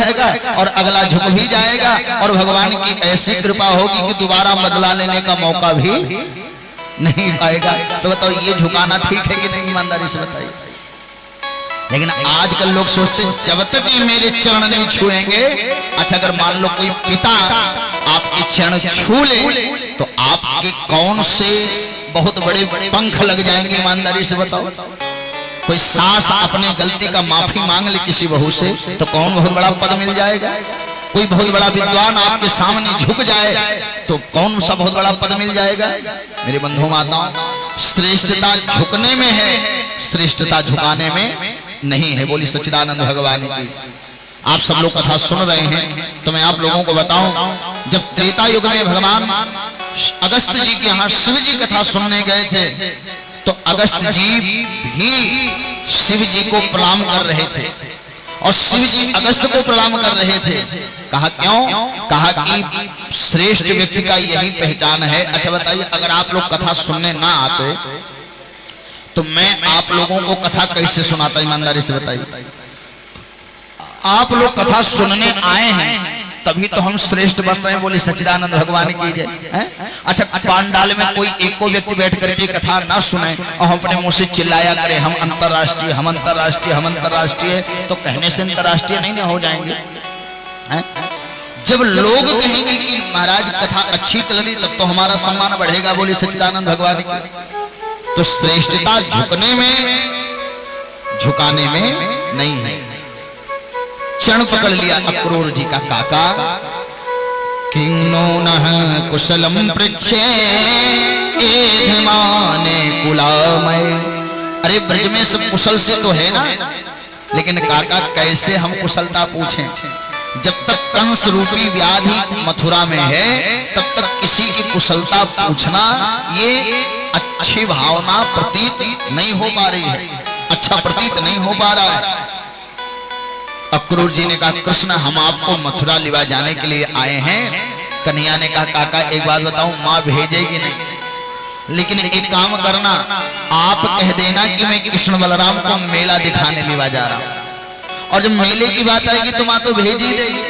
जाएगा और अगला झुक भी जाएगा और भगवान की ऐसी कृपा होगी कि दोबारा बदला लेने का मौका भी नहीं पाएगा। तो बताओ ये झुकाना ठीक है कि नहीं? ईमानदारी से बताइए। लेकिन आजकल लोग सोचते जब तक ये मेरे चरण नहीं छुएंगे, अच्छा अगर मान लो कोई पिता आपके चरण छू ले तो आपके कौन से बहुत बड़े पंख लग जाएंगे? ईमानदारी से बताओ। कोई सास अपने गलती का माफी मांग ले किसी बहू से तो कौन बहुत बड़ा पद मिल जाएगा? कोई बहुत बड़ा विद्वान आपके सामने झुक जाए तो कौन सा बहुत बड़ा पद मिल जाएगा? मेरे बंधु माताओं, श्रेष्ठता झुकने में है, श्रेष्ठता झुकाने में नहीं है। बोली सच्चिदानंद भगवान की। आप सब लोग कथा सुन रहे हैं तो मैं आप लोगों को बताऊं, जब त्रेता युग में भगवान अगस्त जी के यहाँ शिव जी कथा सुनने गए थे तो अगस्त जी भी शिव जी को प्रणाम कर रहे थे और शिव जी अगस्त को प्रणाम कर रहे थे। कहा क्यों? कहा कि श्रेष्ठ व्यक्ति का यही पहचान है। अच्छा बताइए, अगर आप लोग कथा सुनने ना आते तो मैं आप लोगों को कथा कैसे सुनाता? ईमानदारी से बताइए। आप लोग कथा सुनने आए हैं तभी तो हम श्रेष्ठ बन रहे हैं। बोले सच्चिदानंद भगवान की जय। अच्छा पांडाल में कोई एक को व्यक्ति बैठ करके कथा ना सुने और हम अपने मुंह से चिल्लाया करें हम अंतरराष्ट्रीय, हम अंतरराष्ट्रीय, हम अंतरराष्ट्रीय, तो कहने से अंतरराष्ट्रीय नहीं ना हो जाएंगे? जब लोग कहेंगे कि महाराज कथा अच्छी चल रही तब तो हमारा सम्मान बढ़ेगा। बोले सच्चिदानंद भगवान की। तो श्रेष्ठता झुकने में, झुकाने में नहीं है। चरण पकड़ लिया अक्रूर जी का काका। किन्नो नः कुशलम पृच्छे एधमाने कुलामय। अरे ब्रज में सब कुशल से तो है ना, लेकिन काका कैसे हम कुशलता पूछें? जब तक कंस रूपी व्याधि मथुरा में है तब तक किसी की कुशलता पूछना ये अच्छी भावना प्रतीत नहीं हो पा रही है, अच्छा प्रतीत नहीं हो पा रहा है। अक्रूर जी ने कहा कृष्ण हम आपको मथुरा लिवा जाने के लिए आए हैं। कन्हैया ने कहा काका एक बात बताऊं, माँ भेजेगी नहीं, लेकिन एक काम करना, आप कह देना कि मैं कृष्ण बलराम को मेला दिखाने लिवा जा रहा हूं और जब मेले की बात आएगी तो माँ तो भेज ही देगी।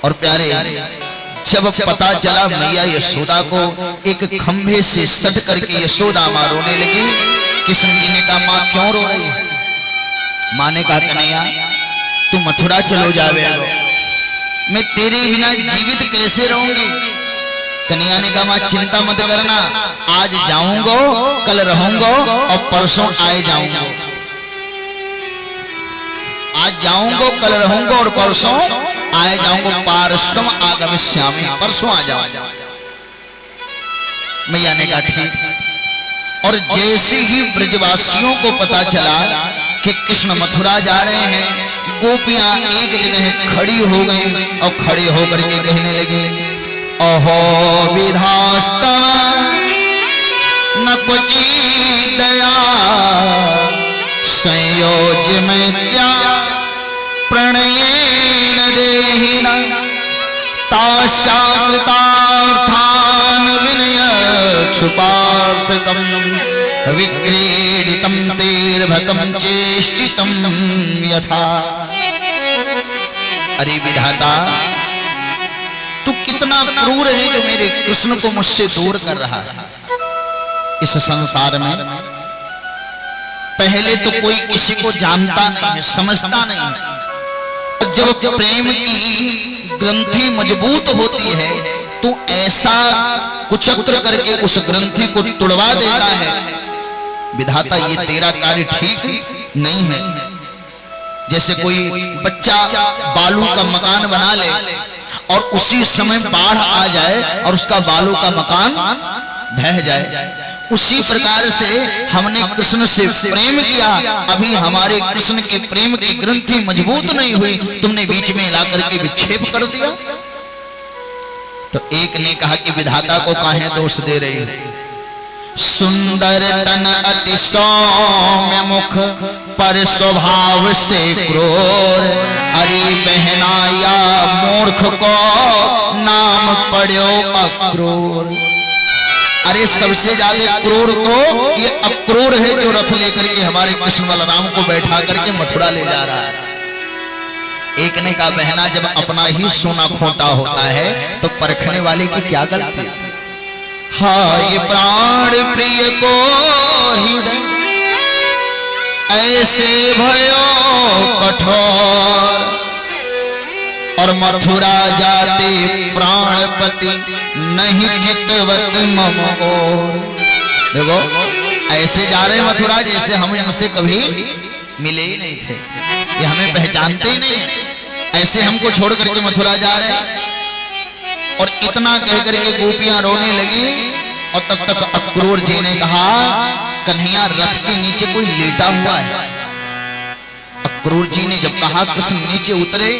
और प्यारे जब पता चला मैया यशोदा को एक खंभे से सट करके यशोदा माँ रोने लगी, कृष्ण जी ने कहा माँ क्यों रो रही है? माँ ने कहा कन्हैया तू मथुरा चलो जावे, मैं तेरे बिना जीवित कैसे रहूंगी? कन्हैया ने कहा मां चिंता मत करना, आज जाऊंगा, कल रहूंगा और परसों आए जाऊंगा। आज जाऊंगा, कल रहूंगा और परसों आए जाऊंगा। पार्श्वम आगमिष्यामि, परसों आ जाऊंगा। मैया ने कहा ठीक। और जैसे ही ब्रजवासियों को पता चला कि कृष्ण मथुरा जा रहे हैं, गोपियां एक जगह खड़ी हो गई और खड़े होकर के कहने लगी अहो विधास्तव न कुची दया संयोज मैत्या प्रणयेन देहिना ताशाकृतार्थान विनय क्षुपार्थकम विक्रीडितम तेर्भकम चेष्टितम यथा। अरे विधाता तू कितना क्रूर है जो मेरे कृष्ण को मुझसे दूर कर रहा है। इस संसार में पहले तो कोई किसी को जानता नहीं है, समझता नहीं है। जब प्रेम की ग्रंथि मजबूत होती है तो ऐसा कुचक्र करके उस ग्रंथि को तुड़वा देता है। विधाता ये तेरा कार्य ठीक नहीं है। जैसे कोई बच्चा बालू का मकान बना ले और उसी समय बाढ़ आ जाए और उसका बालू का मकान ढह जाए, उसी प्रकार से हमने कृष्ण से प्रेम किया, अभी हमारे कृष्ण के प्रेम की ग्रंथि मजबूत नहीं हुई, तुमने बीच में ला करके विक्षेप कर दिया। तो एक ने कहा कि विधाता को काहे दोष दे रही है? सुंदर तन अति सौम्य मुख पर स्वभाव से क्रूर, अरे बहनाया मूर्ख को नाम पड़ो अक्रूर। अरे सबसे ज्यादा क्रूर तो ये अक्रूर है जो रथ लेकर के हमारे कृष्ण बलराम को बैठा करके मथुरा ले जा रहा है। एक ने कहा बहना जब अपना ही सोना खोटा होता है तो परखने वाले की क्या गलती। हाय प्राण प्रिय को ही ऐसे भयो कठोर, और मथुरा जाते प्राणपति नहीं चितवत मम ओर। देखो ऐसे जा रहे मथुरा जैसे हम इनसे कभी मिले ही नहीं थे, ये हमें पहचानते ही नहीं, ऐसे हमको छोड़ करके मथुरा जा रहे हैं। और इतना कह करके गोपियां रोने लगी। और तब तक अक्रूर जी ने कहा कन्हैया रथ के नीचे कोई लेटा हुआ है। अक्रूर जी ने जब कहा कृष्ण नीचे उतरे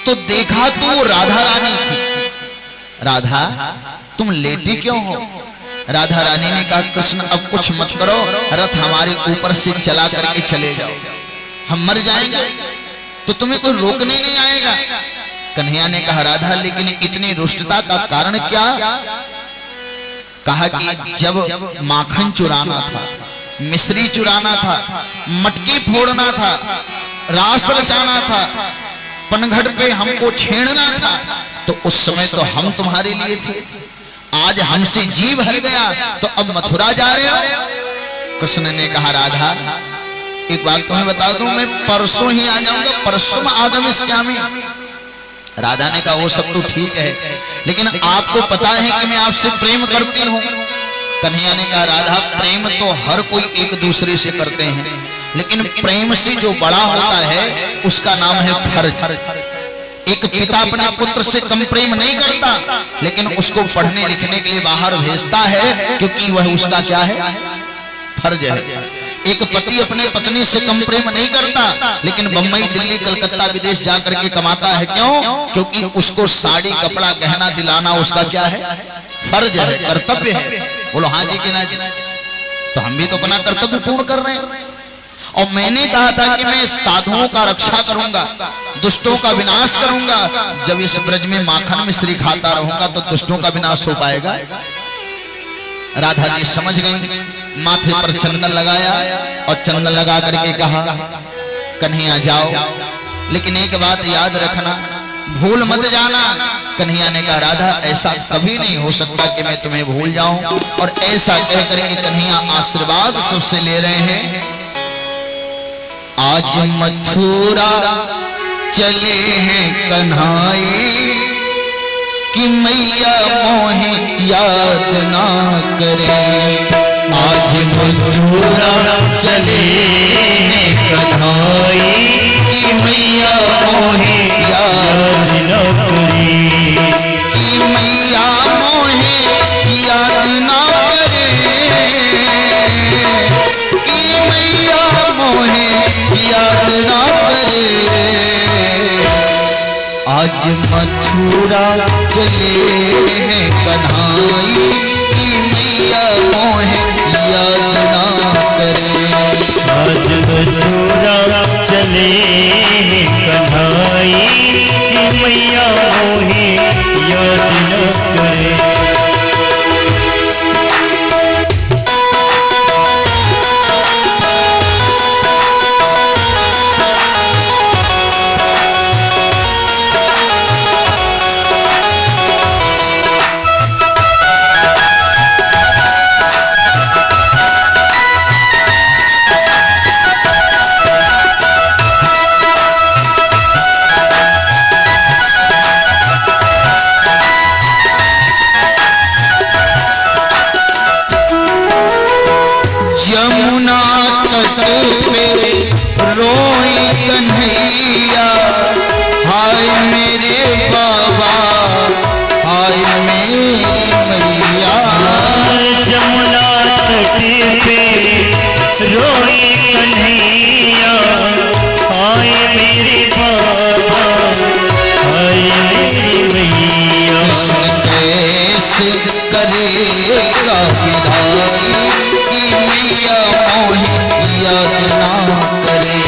तो देखा तो वो राधा रानी थी। राधा तुम लेटी क्यों हो? राधा रानी ने कहा कृष्ण अब कुछ मत करो, रथ हमारे ऊपर से चला करके चले जाओ, हम मर जाएंगे तो तुम्हें कोई रोकने नहीं आएगा। कन्हैया ने कहा राधा लेकिन इतनी रुष्टता का कारण क्या? कहा कि जब माखन चुराना था, मिश्री चुराना था, मटकी फोड़ना था, रास रचाना था, पनघट पे हमको छेड़ना था, तो उस समय तो हम तुम्हारे लिए थे। आज हमसे जी भर गया तो अब मथुरा जा रहे हो? कृष्ण ने कहा राधा एक बात तुम्हें बता दूं, मैं परसों ही आ जाऊंगा, परसों आगमिष्यामि। राधा ने कहा वो सब तो ठीक है, लेकिन आपको पता है कि मैं आपसे प्रेम करती हूँ। कन्हैया ने कहा राधा प्रेम तो हर कोई एक दूसरे से करते हैं, लेकिन प्रेम से जो बड़ा होता है उसका नाम है फर्ज। एक पिता अपने पुत्र से कम प्रेम नहीं करता, लेकिन उसको पढ़ने लिखने के लिए बाहर भेजता है क्योंकि वह उसका क्या है? फर्ज है। एक पति अपने पत्नी से कम प्रेम नहीं करता, लेकिन बम्बई दिल्ली कलकत्ता विदेश जाकर के कमाता है। क्यों? क्योंकि उसको साड़ी कपड़ा गहना दिलाना उसका क्या है? फर्ज है, कर्तव्य है। बोलो हाँ जी कि ना जी? तो हम भी तो अपना कर्तव्य पूर्ण कर रहे हैं। और मैंने कहा था कि मैं साधुओं का रक्षा करूंगा, दुष्टों का विनाश करूंगा। जब इस ब्रज में माखन मिश्री खाता रहूंगा तो दुष्टों का विनाश हो पाएगा? राधा जी समझ गई, माथे पर चंदन लगाया और चंदन लगा करके कहा कन्हैया जाओ, लेकिन एक बात याद रखना, भूल मत जाना। कन्हैया ने कहा राधा ऐसा कभी नहीं हो सकता कि मैं तुम्हें भूल जाऊं। और ऐसा कह करके कन्हैया आशीर्वाद सबसे ले रहे हैं। आज मथुरा चले हैं कन्हाई कि मैया मोहे याद ना करे। आज मथुरा चले हैं कन्हाई कि मैया मोहे याद ना करे, कि मैया मोहे याद ना करे, कि मैया मोहे याद ना करे। आज मथुरा चले हैं कन्हाई कि मैया मोहे याद ना करे। आज मथुरा चले हैं कन्हाई कि मैया मोहे याद न करे। रोई कन्हैया हाय मेरे बाबा, हाय मेरी मैया। जमुना तट पे रोई कन्हैया हाय मेरे बाबा, हाय मेरी मैया। कृष्ण कैसे करेगा विदाई कि मैया मोहे याद ना करे।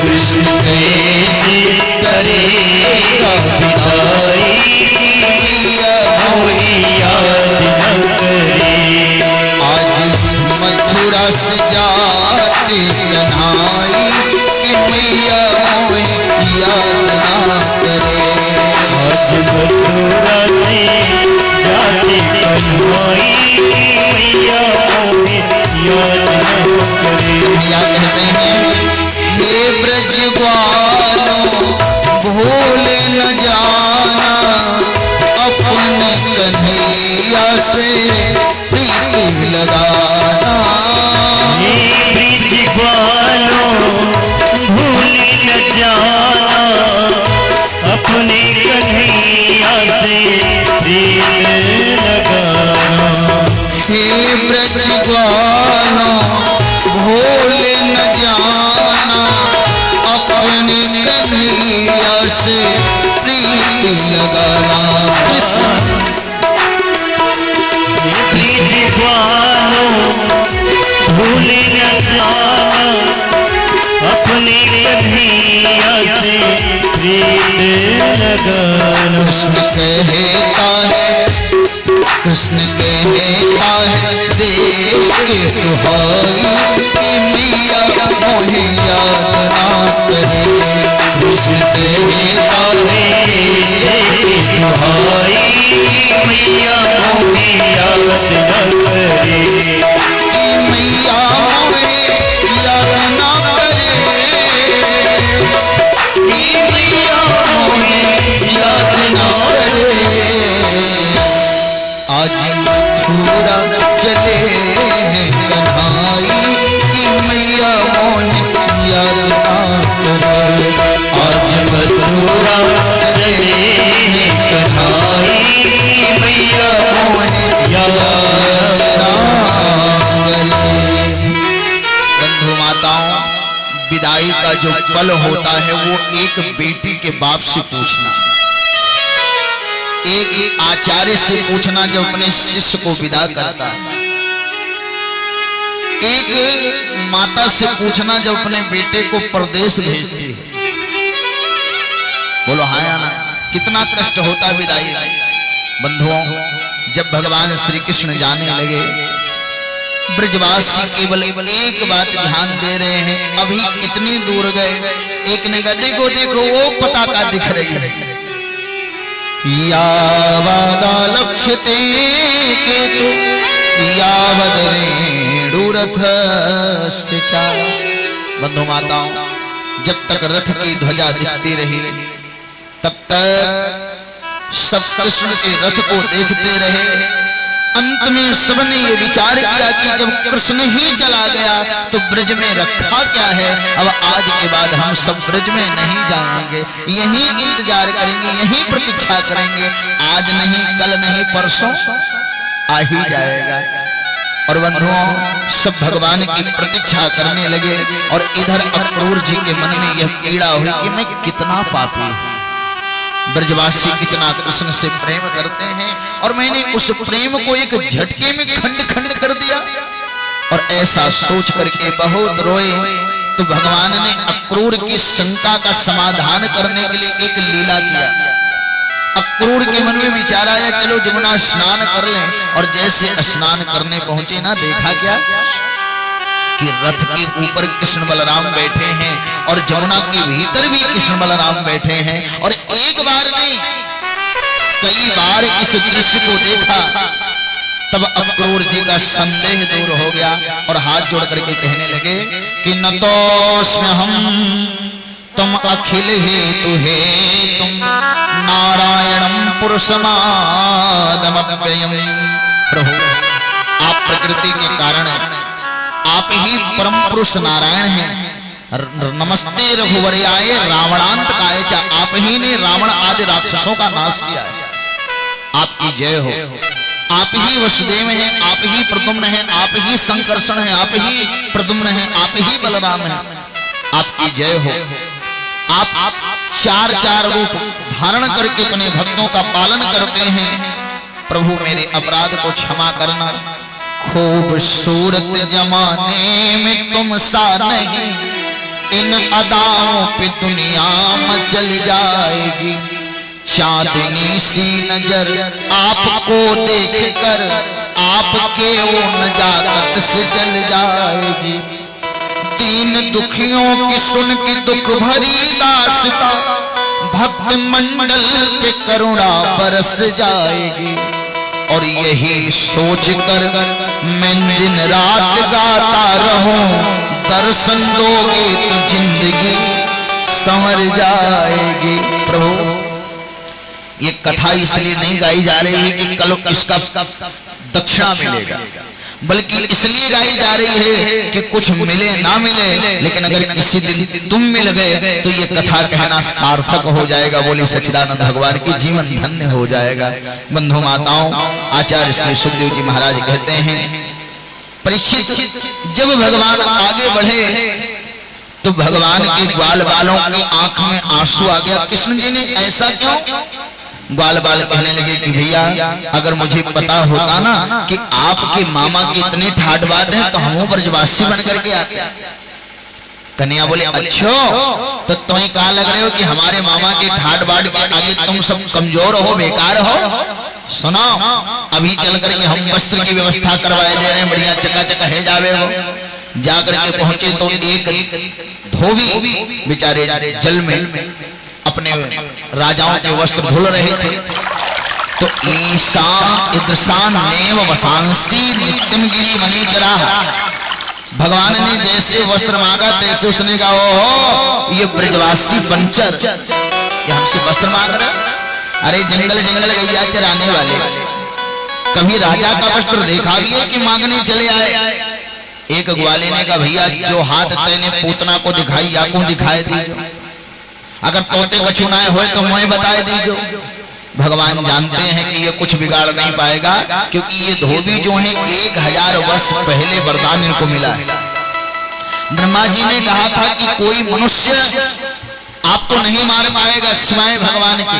कृष्ण कैसे करेगा विदाई कि मैया मोहे याद न करे। आज मथुरा से जाते कन्हाई कि मैया मोहे याद आज मथुरा से जाते कन्हई की मैया मोहे याद न करे। या कहते हैं हे ब्रज ग्वालों भूल न जाना अपने कन्हैया से प्रीति लगाना। हे ब्रज ग्वालों भूल न जाना अपने कन्हैया से प्रीति लगाना। हे ब्रज ग्वालों भूल न जाना अपने कन्हैया से प्रीति लगाना। ब्रज ग्वालों भूल न जाना अपने कन्हैया से प्रीति लगाना। कृष्ण कहता है देख के दुहाई कि मैया मोहे याद ना करे। कृष्ण कहता है देख के दुहाई कि मैया मोहे याद न करे। कि मैया मोहे याद ना करे। कि मैया मोहे याद ना करे। आज मथुरा चले हैं कन्हई की मैया मोहे याद ना करे। आज मथुरा चले हैं कन्हई की मैया मोहे याद ना करे। बंधु माताओं, विदाई का जो पल होता है वो एक बेटी के बाप से पूछना, एक आचार्य से पूछना जब अपने शिष्य को विदा करता है, एक माता से पूछना जब अपने बेटे को परदेश भेजती है। बोलो हाँ या ना, कितना कष्ट होता विदाई। बंधुओं, जब भगवान श्री कृष्ण जाने लगे, ब्रजवासी केवल एक बात ध्यान दे रहे हैं, अभी कितनी दूर गए। एक ने कहा देखो देखो वो पताका दिख रही है। यावदा लक्ष्यते केतु यावद रेणुरथस्य च। बंधु माताओं, जब तक रथ की ध्वजा दिखती रही तब तक सब कृष्ण के रथ को देखते रहे। अंत में सबने ये विचार किया कि जब कृष्ण ही चला गया तो ब्रज में रखा क्या है। अब आज के बाद हम सब ब्रज में नहीं जाएंगे, यहीं इंतजार करेंगे, यहीं प्रतीक्षा करेंगे। आज नहीं, कल नहीं, परसों आ ही जाएगा। और बंधुओं, सब भगवान की प्रतीक्षा करने लगे। और इधर अक्रूर जी के मन में यह पीड़ा हुई कि मैं कितना पापी हूं, ब्रजवासी कितना कृष्ण से प्रेम करते हैं और मैंने उस प्रेम को एक झटके में खंड खंड कर दिया। और ऐसा सोच करके बहुत रोए। तो भगवान ने अक्रूर की शंका का समाधान करने के लिए एक लीला किया। अक्रूर के मन में विचार आया चलो जमुना स्नान कर लें। और जैसे स्नान करने पहुंचे ना, देखा क्या कि रथ के ऊपर कृष्ण बलराम बैठे हैं और जमुना के भीतर भी कृष्ण बलराम बैठे हैं। और एक बार नहीं, कई बार इस दृश्य को देखा। तब अक्रूर जी का संदेह दूर हो गया और हाथ जोड़ करके कहने लगे कि न तोस्म्य हम तुम अखिल हेतु हे तुम नारायणम पुरुषमादमप्ययम्। प्रभु, आप प्रकृति के कारण आप ही परम पुरुष नारायण हैं। नमस्ते रघुवरयाय रावणांत काय च। आप ही ने रावण आदि राक्षसों का नाश किया है। आपकी जय हो। आप ही वसुदेव हैं, आप ही प्रद्युम्न हैं, आप ही संकर्षण हैं, आप ही प्रद्युम्न हैं, आप ही बलराम हैं। आपकी जय हो। आप चार चार रूप धारण करके अपने भक्तों का पालन करते हैं। प्रभु, मेरे अपराध को क्षमा करना। खूबसूरत जमाने में तुम सा नहीं, इन अदाओं पे दुनिया मचल जाएगी। चांदनी सी नजर आपको देखकर आपके वो नजाकत से जल जाएगी। दीन दुखियों की सुन के दुख भरी दास्तां भक्त मंडल पे करुणा बरस जाएगी। और यही सोचकर मैं दिन रात गाता रहूं, दर्शन दोगे तो जिंदगी संवर जाएगी। प्रभु ये कथा इसलिए नहीं गाई जा रही है कि कल इसका दक्षिणा मिलेगा, बल्कि इसलिए गाई जा रही है कि कुछ मिले ना मिले, लेकिन अगर किसी दिन तुम मिल गए तो ये कथा कहना सार्थक हो जाएगा। बोले सच्चिदानंद भगवान की, जीवन धन्य हो जाएगा। बंधु माताओं, आचार्य श्री सुखदेव जी महाराज कहते हैं, परीक्षित जब भगवान आगे बढ़े तो भगवान के ग्वाल बालों की आंख में आंसू आ गया। कृष्ण जी ने ऐसा क्यों? ग्वाल बाल कहने लगे कि भैया अगर मुझे पता होता ना कि आपके मामा के इतने ठाट बाट हैं तो हम ब्रजवासी बन करके आते। कन्या बोले अच्छो, तो तुम्हें कहा लग रहे हो कि हमारे मामा के ठाट बाट के आगे तुम सब कमजोर हो, बेकार हो? सुनो, अभी चल करके हम वस्त्र की व्यवस्था करवाए दे रहे हैं, बढ़िया चकाचक है जावे हो। जाकर के पहुंचे तो एक धोबी बेचारे जल में अपने राजाओं के वस्त्र धुल रहे थे। तो ईशा इद्रसान नेव वसांसी नित्यम गिरी मनीचरा, भगवान ने जैसे वस्त्र मांगा तैसे उसने कहा, ओहो ये ब्रजवासी पंचर ये हमसे वस्त्र मांग रहा। अरे जंगल जंगल गैया चराने वाले, कभी राजा का वस्त्र देखा भी है कि मांगने चले आए? एक ग्वाले ने कहा, भैया जो हाथ तेने पूतना को दिखाई या को दिखाए दीजो, अगर तोते कछुनाए हुए तो मुझे बताए दीजो। भगवान जानते हैं कि ये कुछ बिगाड़ नहीं पाएगा, क्योंकि ये धोबी जो है 1000 वर्ष पहले वरदान इनको मिला है। ब्रह्मा जी ने कहा था कि कोई मनुष्य आपको नहीं मार पाएगा सिवाय भगवान के,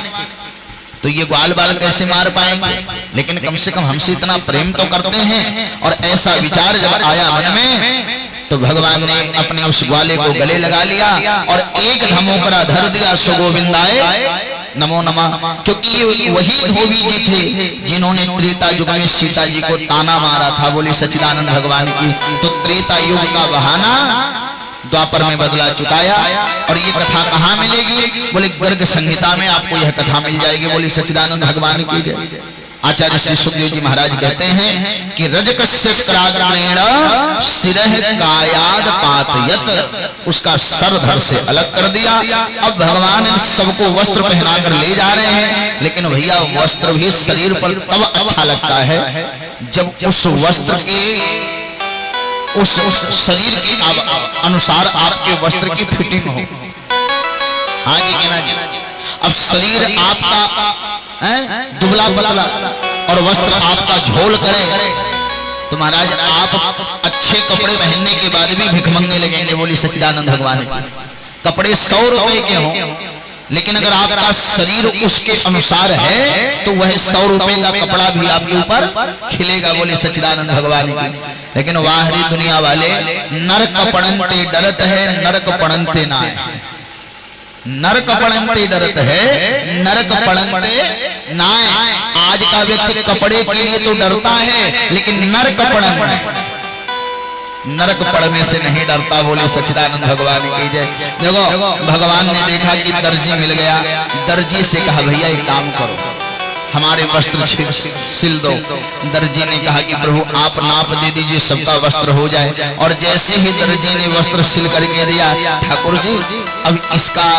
तो ये ग्वाल बाल कैसे मार पाएंगे? लेकिन कम से कम हमसे इतना प्रेम तो करते हैं। और ऐसा विचार जब आया मन में तो भगवान ने अपने उस ग्वाले को गले लगा लिया और एक धमोकरा धर दिया, सो गोविंदाय नमो नमः। क्योंकि ये वही धोबी जी थे जिन्होंने त्रेता युग में सीता जी को ताना मारा था। बोली सच्चिदानंद भगवान की। तो त्रेता युग का बहाना द्वापर में बदला चुकाया। और ये कथा कहाँ मिलेगी? बोले गर्ग संहिता में आपको यह कथा मिल जाएगी। बोली सच्चिदानंद भगवान की जय। आचार्य श्री सुखदेव जी महाराज कहते हैं कि रजकस्य कराग्रेण सिरह कायाद पातयत, उसका सर धड़ से अलग कर दिया। अब भगवान इन सबको वस्त्र पहनाकर ले जा रहे हैं, लेकिन भैया वस्त्र भी शरीर पर तब अच्छा लगता है जब उस वस्त्र के उस शरीर के अनुसार आपके वस्त्र की फिटिंग हो। आगे कहना, अब शरीर आपका दुबला पतला और वस्त्र आपका झोल करे तो महाराज आप अच्छे कपड़े पहनने के बाद भी भिखमंगे लगेंगे। बोली सच्चिदानंद भगवान की। कपड़े 100 रुपए के हों, लेकिन अगर आपका शरीर उसके अनुसार है तो वह 100 रुपए का कपड़ा भी आपके ऊपर खिलेगा। बोले सच्चिदानंद भगवान की। लेकिन बाहरी दुनिया वाले नरक पड़नते डरत है, नरक पड़नते ना है। नरक पड़नते डरत है, नरक पड़नते ना है। आज का व्यक्ति कपड़े के लिए तो डरता है, लेकिन नरक पड़ने से नहीं डरता। बोले सच्चिदानंद भगवान की जय। देखो भगवान ने देखा कि दर्जी मिल गया, दर्जी से कहा भैया एक काम करो, हमारे वस्त्र सिल दो। दर्जी ने कहा कि प्रभु आप नाप दे दीजिए, सबका वस्त्र हो जाए। और जैसे ही दर्जी ने वस्त्र सिल करके दिया, ठाकुर जी अब इसका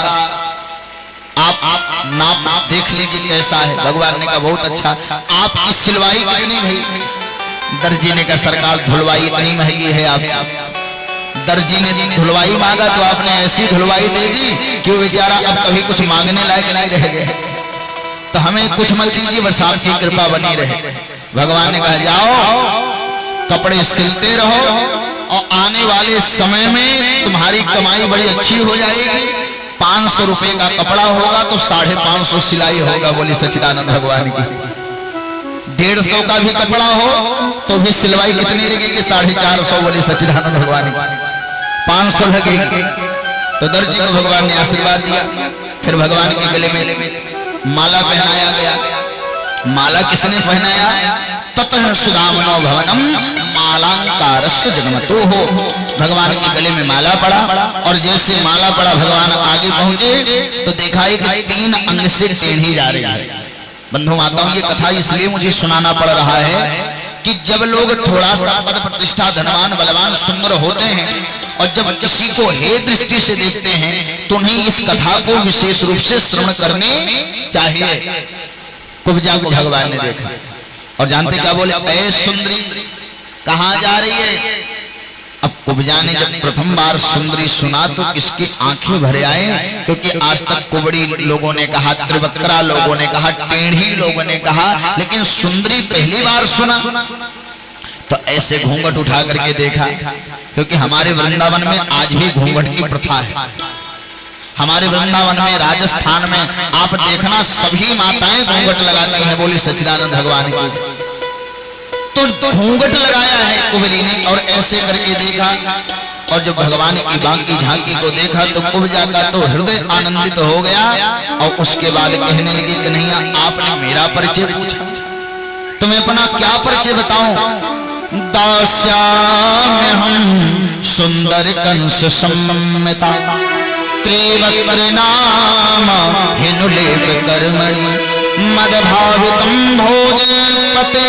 आप नाप देख लीजिए कैसा है। भगवान ने कहा बहुत अच्छा। आपकी सिलवाई कितनी भाई? दर्जी ने कहा सरकार धुलवाई इतनी महंगी है। आप दर्जी ने धुलवाई मांगा तो आपने ऐसी धुलवाई दे दी कि वो बेचारा अब कभी कुछ मांगने लायक नहीं रह गए। तो हमें कुछ मत दीजिए, बस आपकी कृपा बनी रहे। भगवान ने कहा जाओ कपड़े सिलते रहो और आने वाले समय में तुम्हारी कमाई बड़ी अच्छी हो जाएगी। 500 रुपए का कपड़ा होगा तो 550 सिलाई होगा। बोली सच्चिदानंद भगवान की। 150 का भी कपड़ा हो तो भी सिलवाई कितनी लगेगी? 450। बोली सच्चिदानंद भगवान की। 500 लगेगी। तो दर्जी को भगवान ने आशीर्वाद दिया। फिर भगवान के गले में माला पहनाया गया। माला किसने पहनाया? ततः सुदामनो भवनम मालांकारस्य जगमतो हो। भगवान के गले में माला पड़ा और जैसे माला पड़ा भगवान आगे पहुंचे तो देखा कि 3 अंग से टेढ़ी जा रही है। बंधु माताओं, ये कथा इसलिए मुझे सुनाना पड़ रहा है कि जब लोग थोड़ा सा पद प्रतिष्ठा धनवान बलवान सुंदर होते हैं और जब किसी को हे दृष्टि से देखते हैं तो उन्हें इस कथा को विशेष रूप से श्रवण करने चाहिए। कुब्जा को भगवान ने देखा और जानते क्या बोले, ऐ सुंदरी कहां जा रही है। अब कुब्जा ने जब प्रथम बार सुंदरी सुना तो किसकी आंखें भरे आए, क्योंकि आज तक कुबड़ी लोगों ने कहा, त्रिवक्रा लोगों ने कहा, टेढ़ी लोगों ने कहा, लेकिन सुंदरी पहली बार सुना तो ऐसे घूंघट उठा करके देखा। क्योंकि हमारे वृंदावन में आज भी घूंघट की प्रथा है। हमारे वृंदावन में, राजस्थान में आप देखना सभी माताएं घूंघट लगाती हैं। बोली सच्चिदानंद भगवान की। तो घूंघट लगाया है कुबरी ने और ऐसे करके देखा और जब भगवान की बाकी झांकी को देखा तो कुब्जा का तो हृदय आनंदित हो गया और उसके बाद कहने लगी, कन्हैया आपने मेरा परिचय पूछा तो मैं अपना क्या परिचय बताऊं। दास्याम्य हम सुंदर कंस सम्मिता त्रिवक्र नाम हिनुलेप कर्मणि मदभावितम भोज पते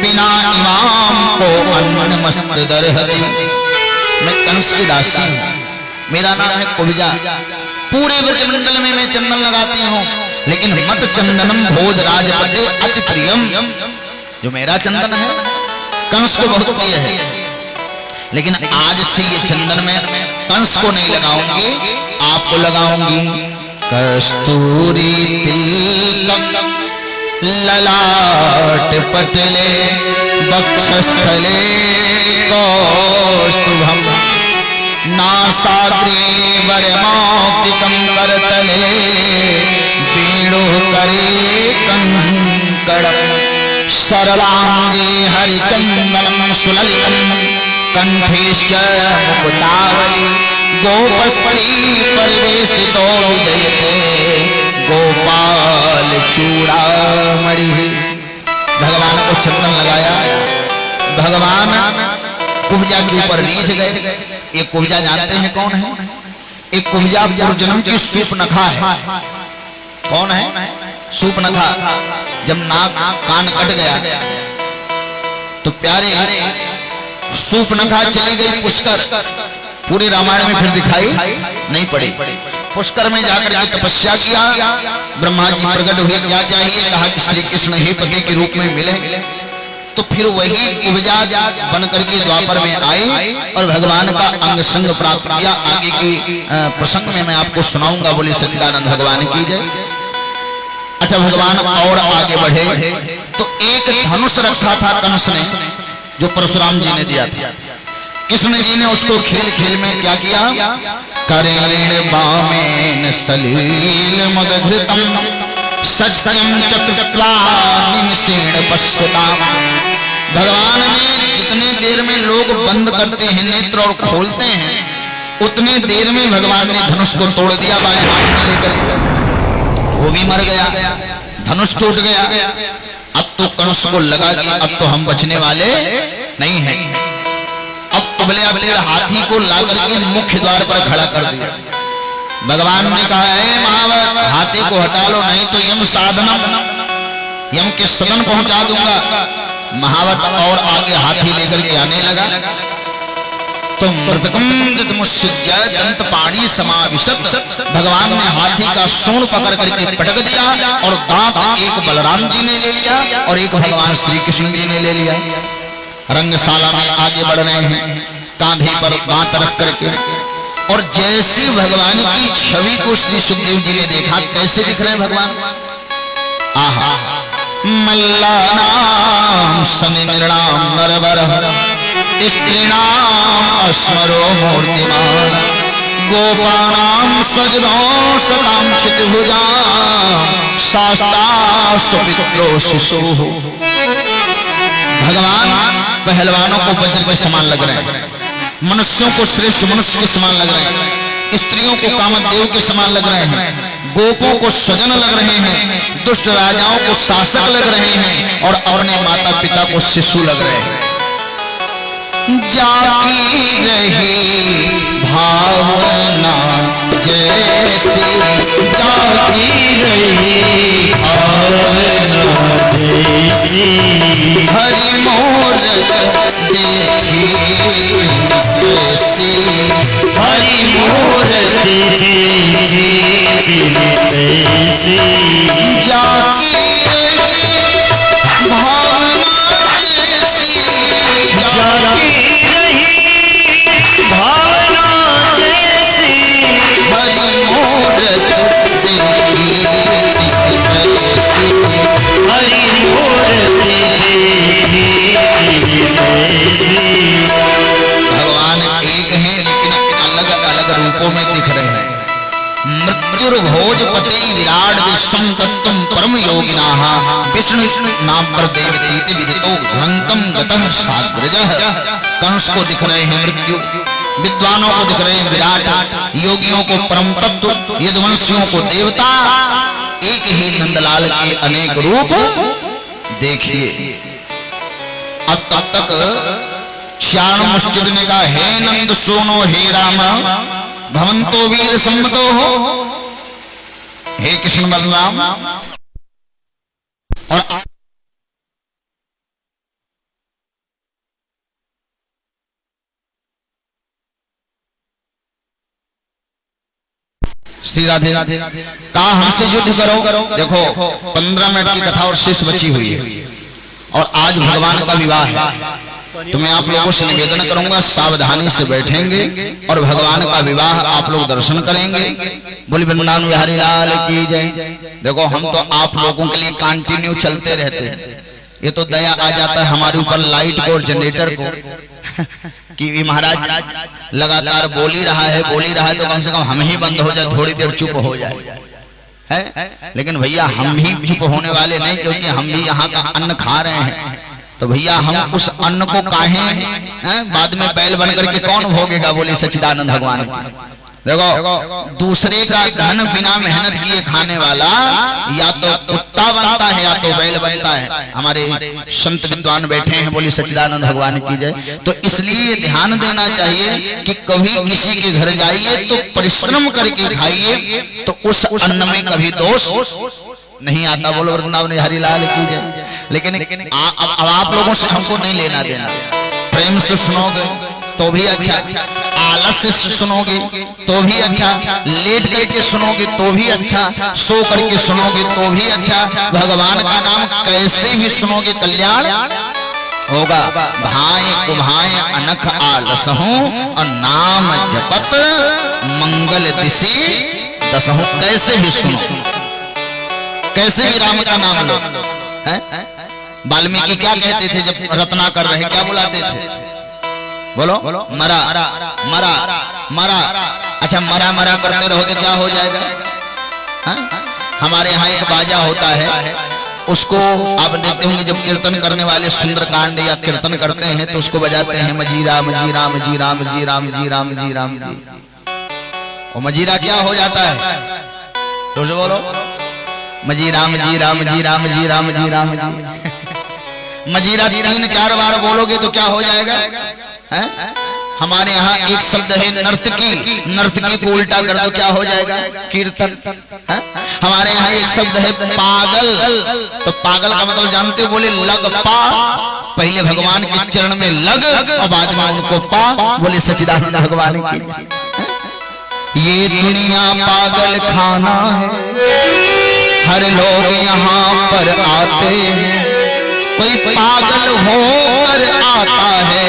बिना इमाम को अन्न मस्त दरहती। मैं कंस की दासी हूं, मेरा नाम है कुब्जा। पूरे ब्रजमंडल में मैं चंदन लगाती हूं, लेकिन मत चंदनम भोज राजपते अति प्रियम। जो मेरा चंदन है कंस को बहुत प्रिय है, लेकिन आज से ये चंदन मैं कंस को नहीं लगाऊंगी, आपको लगाऊंगी। कस्तूरी तिलकम ललाट पटले वक्षस्थले कौस्तुभम नासाग्रे वरमौक्तिकं करतले वेणु करे कंकणम सरलांगे हरिचंदनं सुललितं कंठेश्च मुकुतावली गोपस्त्री परिवेशितो विजयते गोपाल चूड़ामणि। भगवान को चंदन लगाया, भगवान कुब्जा के ऊपर रीझ गए। ये कुब्जा जानते हैं कौन है? एक कुब्जा पूर्वजन्म की सूपनखा है। कौन है? सूपनखा। जब नाक कान कट गया तो प्यारे सूपनखा चली गई पुष्कर। पूरे रामायण में फिर दिखाई नहीं पड़ी। पुष्कर में जाकर के तपस्या किया, ब्रह्मा जी प्रकट हुए, क्या चाहिए? कहा कि श्री कृष्ण ही पति के रूप में मिले। तो फिर वही कुब्जा बन करके द्वापर में आई और भगवान का अंग संग प्राप्त किया। आगे की प्रसंग में मैं आपको सुनाऊंगा। बोले सच्चिदानंद भगवान की जय। अच्छा, भगवान और आगे बढ़े तो एक धनुष रखा था कंस ने, जो परशुराम जी ने दिया था। कृष्ण जी ने उसको खेल खेल में क्या किया? करेण बामेन सलील मुदघृतम सत्यम चक्रा निमिषेण पश्यताम। भगवान ने जितने देर में लोग बंद करते हैं नेत्र और खोलते हैं, उतने देर में भगवान ने धनुष को तोड़ दिया बाएं हाथ में लेकर। वो भी मर गया, धनुष टूट गया। अब तो कंस को लगा कि अब तो हम बचने वाले नहीं हैं। अब अबले हाथी को लाकर के मुख्य द्वार पर खड़ा कर दिया। भगवान ने कहा, है महावत, हाथी को हटा लो, नहीं तो यम साधनम, यम के सदन पहुंचा दूंगा। महावत और आगे हाथी लेकर के आने लगा तो मृतकम मुस्सुज्य दंत पाणी समाविशत। भगवान ने हाथी का सूंड पकड़ करके पटक दिया और दांत एक बलराम जी ने ले लिया और एक भगवान श्री कृष्ण जी ने ले लिया। रंगशाला में आगे बढ़ रहे हैं, कांधे पर दांत रख करके। और जैसी भगवान की छवि को श्री सुखदेव जी ने देखा, कैसे दिख रहे हैं भगवान? आहा, मल्लानाम सनि निर्णाम नरवर स्त्रीणाम अस्मरो मूर्तिमान गोपानाम स्वजनों सताम चितभुजा शास्ता सुपित्रो शिशु। भगवान पहलवानों को वज्र के समान लग रहे हैं, मनुष्यों को श्रेष्ठ मनुष्य के समान लग रहे हैं। स्त्रियों को कामदेव के समान लग रहे हैं, गोपों को स्वजन लग रहे हैं, दुष्ट राजाओं को शासक लग रहे हैं और अपने माता पिता को शिशु लग रहे हैं। जाकी रही भावना जैसी, जाती रही भावना जैसी, हरि मूरत देखी कैसी, हरि मूरत देखी कैसी, जाकी रही भावना जैसी, जाती रही भावना जैसी, हरि मूरत देखी कैसी, हरि मूरत देखी कैसी। भगवान एक हैं लेकिन अलग अलग रूपों में दिख रहे हैं। मृत्युर्भोजपते विराट विश्वम तत्त्वं परम योगिनाः विष्णु नाम पर देवतीति विदितो घ्रंकम गतः साग्रजः। कंस को दिख रहे हैं मृत्यु, विद्वानों को दिख रहे हैं विराट, योगियों को परम तत्व, यदुवंशियों को देवता। एक ही नंदलाल के अनेक रूप देखिए। अब तब तक श्याण मुष्टिक ने कहा, हे नंद सोनो हे राम भवंतो वीर सम्मतो हो, हे कृष्ण बलराम। और श्री राधे कहा हमसे युद्ध करो। देखो 15 मिनट की कथा और शेष बची हुई है और आज भगवान का विवाह है। तो मैं आप लोगों से निवेदन करूंगा, सावधानी से बैठेंगे और भगवान का विवाह आप लोग दर्शन करेंगे। बोली वृंदावन बिहारी लाल की जय। देखो हम तो आप लोगों के लिए कंटिन्यू चलते रहते हैं, ये तो दया आ जाता है हमारे ऊपर लाइट को और जनरेटर को कि महाराज लगातार बोल ही रहा है तो कम से कम हम ही बंद हो जाए, थोड़ी देर चुप हो जाए है। लेकिन भैया हम भी चुप होने वाले नहीं, क्योंकि हम भी यहाँ का अन्न खा रहे हैं। तो भैया हम उस अन्न को काहे बाद में बैल बन करके कौन भोगेगा? बोले सच्चिदानंद भगवान। देखो दूसरे का धन बिना मेहनत किए खाने वाला या तो कुत्ता बनता है या तो बैल बनता है। हमारे संत विद्वान बैठे हैं, बोली सच्चिदानंद भगवान की जय। तो इसलिए ध्यान देना चाहिए कि कभी किसी के घर जाइए तो परिश्रम करके खाइए, तो उस अन्न में कभी दोष नहीं आता। बोलो वृंदावन बिहारी लाल की जय। लेकिन अब आप लोगों से हमको नहीं लेना देना। प्रेम से सुनोगे तो भी अच्छा, आलस्य से सुनोगे तो भी अच्छा, लेट करके सुनोगे तो भी अच्छा, सो करके सुनोगे तो भी अच्छा। भगवान का नाम कैसे भी सुनोगे कल्याण होगा। भाए कुभाए अनख आलसहूं और नाम जपत मंगल दिशे दसहूं। कैसे भी सुनो, कैसे भी राम का नाम लो। वाल्मीकि क्या कहते थे जब रत्ना कर रहे, क्या बुलाते थे? बोलो मरा मरा मरा। अच्छा मरा मरा करते रहो तो क्या हो जाएगा? हमारे यहाँ एक बाजा होता है, उसको आप देखते होंगे जब कीर्तन करने वाले सुंदरकांड या कीर्तन करते हैं तो उसको बजाते हैं मजीरा मजीरा मजीरा मजीरा मजीरा मजीरा मजीरा। वो मजीरा क्या हो जाता है? तो बोलो मजीरा मजीरा मजीरा मजीरा मजीरा मजीरा। मजीरा 3-4 बार बोलोगे तो क्या हो जाएगा? हमारे यहाँ एक शब्द है नर्तकी, नर्तकी को उल्टा कर दो क्या हो जाएगा? कीर्तन। हमारे यहाँ एक शब्द है पागल, तो पागल का मतलब जानते हो? बोले लग पा। पहले भगवान के चरण में लग और बाद में उनको पा। बोले सच्चिदानंद भगवान की। ये दुनिया पागल खाना है, हर लोग यहाँ पर आते हैं। कोई पागल होकर आता है,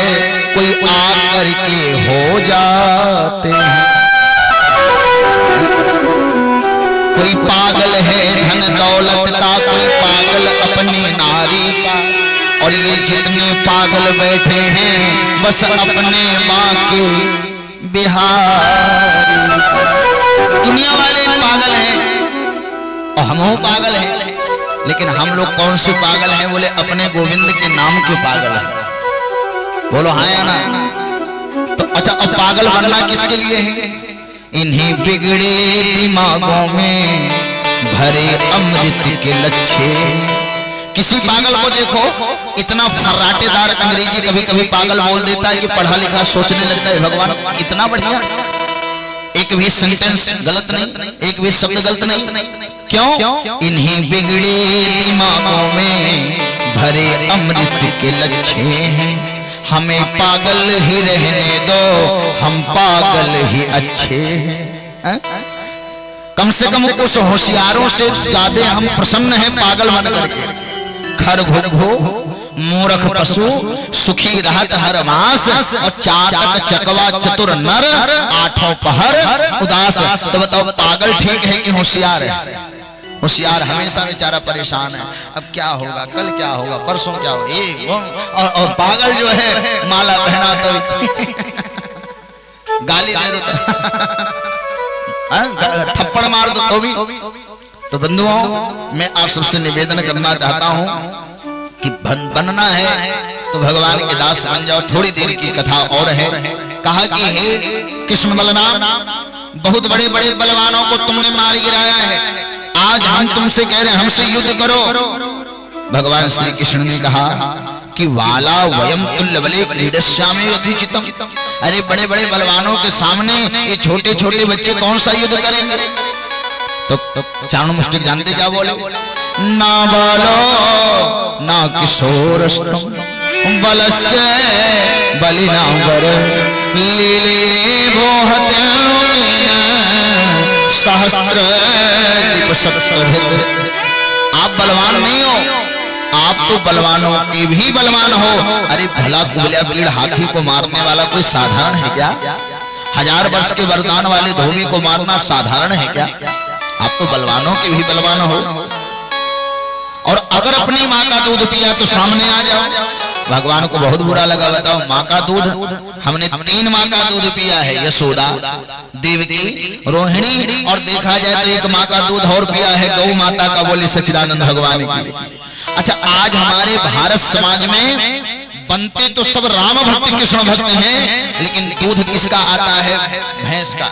कोई आकर के हो जाते हैं। कोई पागल है धन दौलत का, कोई पागल अपनी नारी का। और ये जितने पागल बैठे हैं बस अपने माँ के बिहारी। दुनिया वाले पागल हैं और हम पागल हैं, लेकिन हम लोग कौन से पागल हैं? बोले अपने गोविंद के नाम के पागल हैं। बोलो हाँ या ना? तो अच्छा अब पागल बनना किसके लिए है? इन्हीं बिगड़े दिमागों में भरे अमृत के लच्छे। किसी पागल को देखो, इतना फर्राटेदार अंग्रेजी कभी कभी पागल बोल देता है कि पढ़ा लिखा सोचने लगता है भगवान इतना बढ़िया, एक भी सेंटेंस गलत नहीं, एक भी शब्द गलत नहीं। क्यों? इन्हीं बिगड़े दिमागों में भरे अमृत के लच्छे हैं। हमें पागल ही रहने दो, हम पागल ही अच्छे हैं। कम से कम उस होशियारों से ज्यादा हम प्रसन्न हैं पागल बन करके। खर घो मूर्ख पशु सुखी रहत हर मास, और चातक चकवा चतुर नर आठों पहर उदास। तो बताओ पागल ठीक है कि होशियार है? होशियार हमेशा बेचारा परेशान है, अब क्या होगा, कल क्या होगा, परसों क्या होगा, ये वो। और पागल जो है माला पहना तो गाली दे दो थप्पड़ मार दो तो भी। तो बंधुओं, मैं आप सबसे निवेदन करना चाहता हूं कि बनना है तो भगवान के दास बन जाओ। थोड़ी देर की कथा और है। कहा कि हे कृष्ण बलराम, बहुत बड़े बड़े बलवानों को तुमने मार गिराया है, आज हम तुमसे कह रहे हैं हमसे युद्ध करो। भगवान श्री कृष्ण ने कहा कि वाला वयम तुल्य बले क्रीडश्यामे अधिचितम। अरे बड़े बड़े बलवानों के सामने ये छोटे छोटे बच्चे कौन सा युद्ध करेंगे? तो चाणू मुष्टिक जानते क्या बोले? ना बालो ना किशोर बलस्य बलिनावर लीले भोहत सहस्त्र दीप सप्तभिद। आप बलवान नहीं हो, आप तो बलवानों के भी बलवान हो। अरे भला कुबला पीड़ हाथी को मारने वाला कोई साधारण है क्या? 1000 वर्ष के वरदान वाले धोबी को मारना साधारण है क्या? आप तो बलवानों के भी बलवान हो। और अगर अपनी माँ का दूध पिया तो सामने आ जाओ। भगवान को बहुत बुरा लगा। बताओ, माँ का दूध, हमने 3 माँ का दूध पिया है, यशोदा, देवकी, रोहिणी, और देखा जाए तो एक माँ का दूध और पिया है गौ माता का, बोले सच्चिदानंद भगवान की। अच्छा, आज हमारे भारत समाज में बनते तो सब राम भक्त कृष्ण भक्त हैं, लेकिन दूध किसका आता है? भैंस का।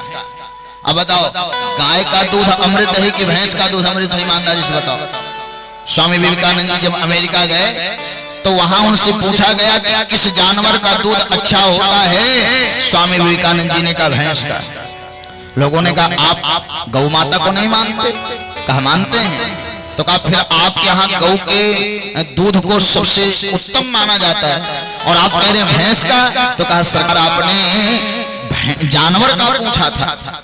अब बताओ, गाय का दूध अमृत है कि भैंस का दूध अमृत है? ईमानदारी से बताओ। स्वामी विवेकानंद जी जब अमेरिका गए तो वहां उनसे पूछा गया कि किस जानवर का दूध अच्छा होता है? स्वामी विवेकानंद जी ने कहा भैंस का। लोगों ने कहा आप गौ माता को नहीं मानते? कहा मानते हैं। तो कहा फिर आपके यहाँ गौ के दूध को सबसे उत्तम माना जाता है और आप कह रहे हैं भैंस का? तो कहा सरकार आपने जानवर का पूछा था।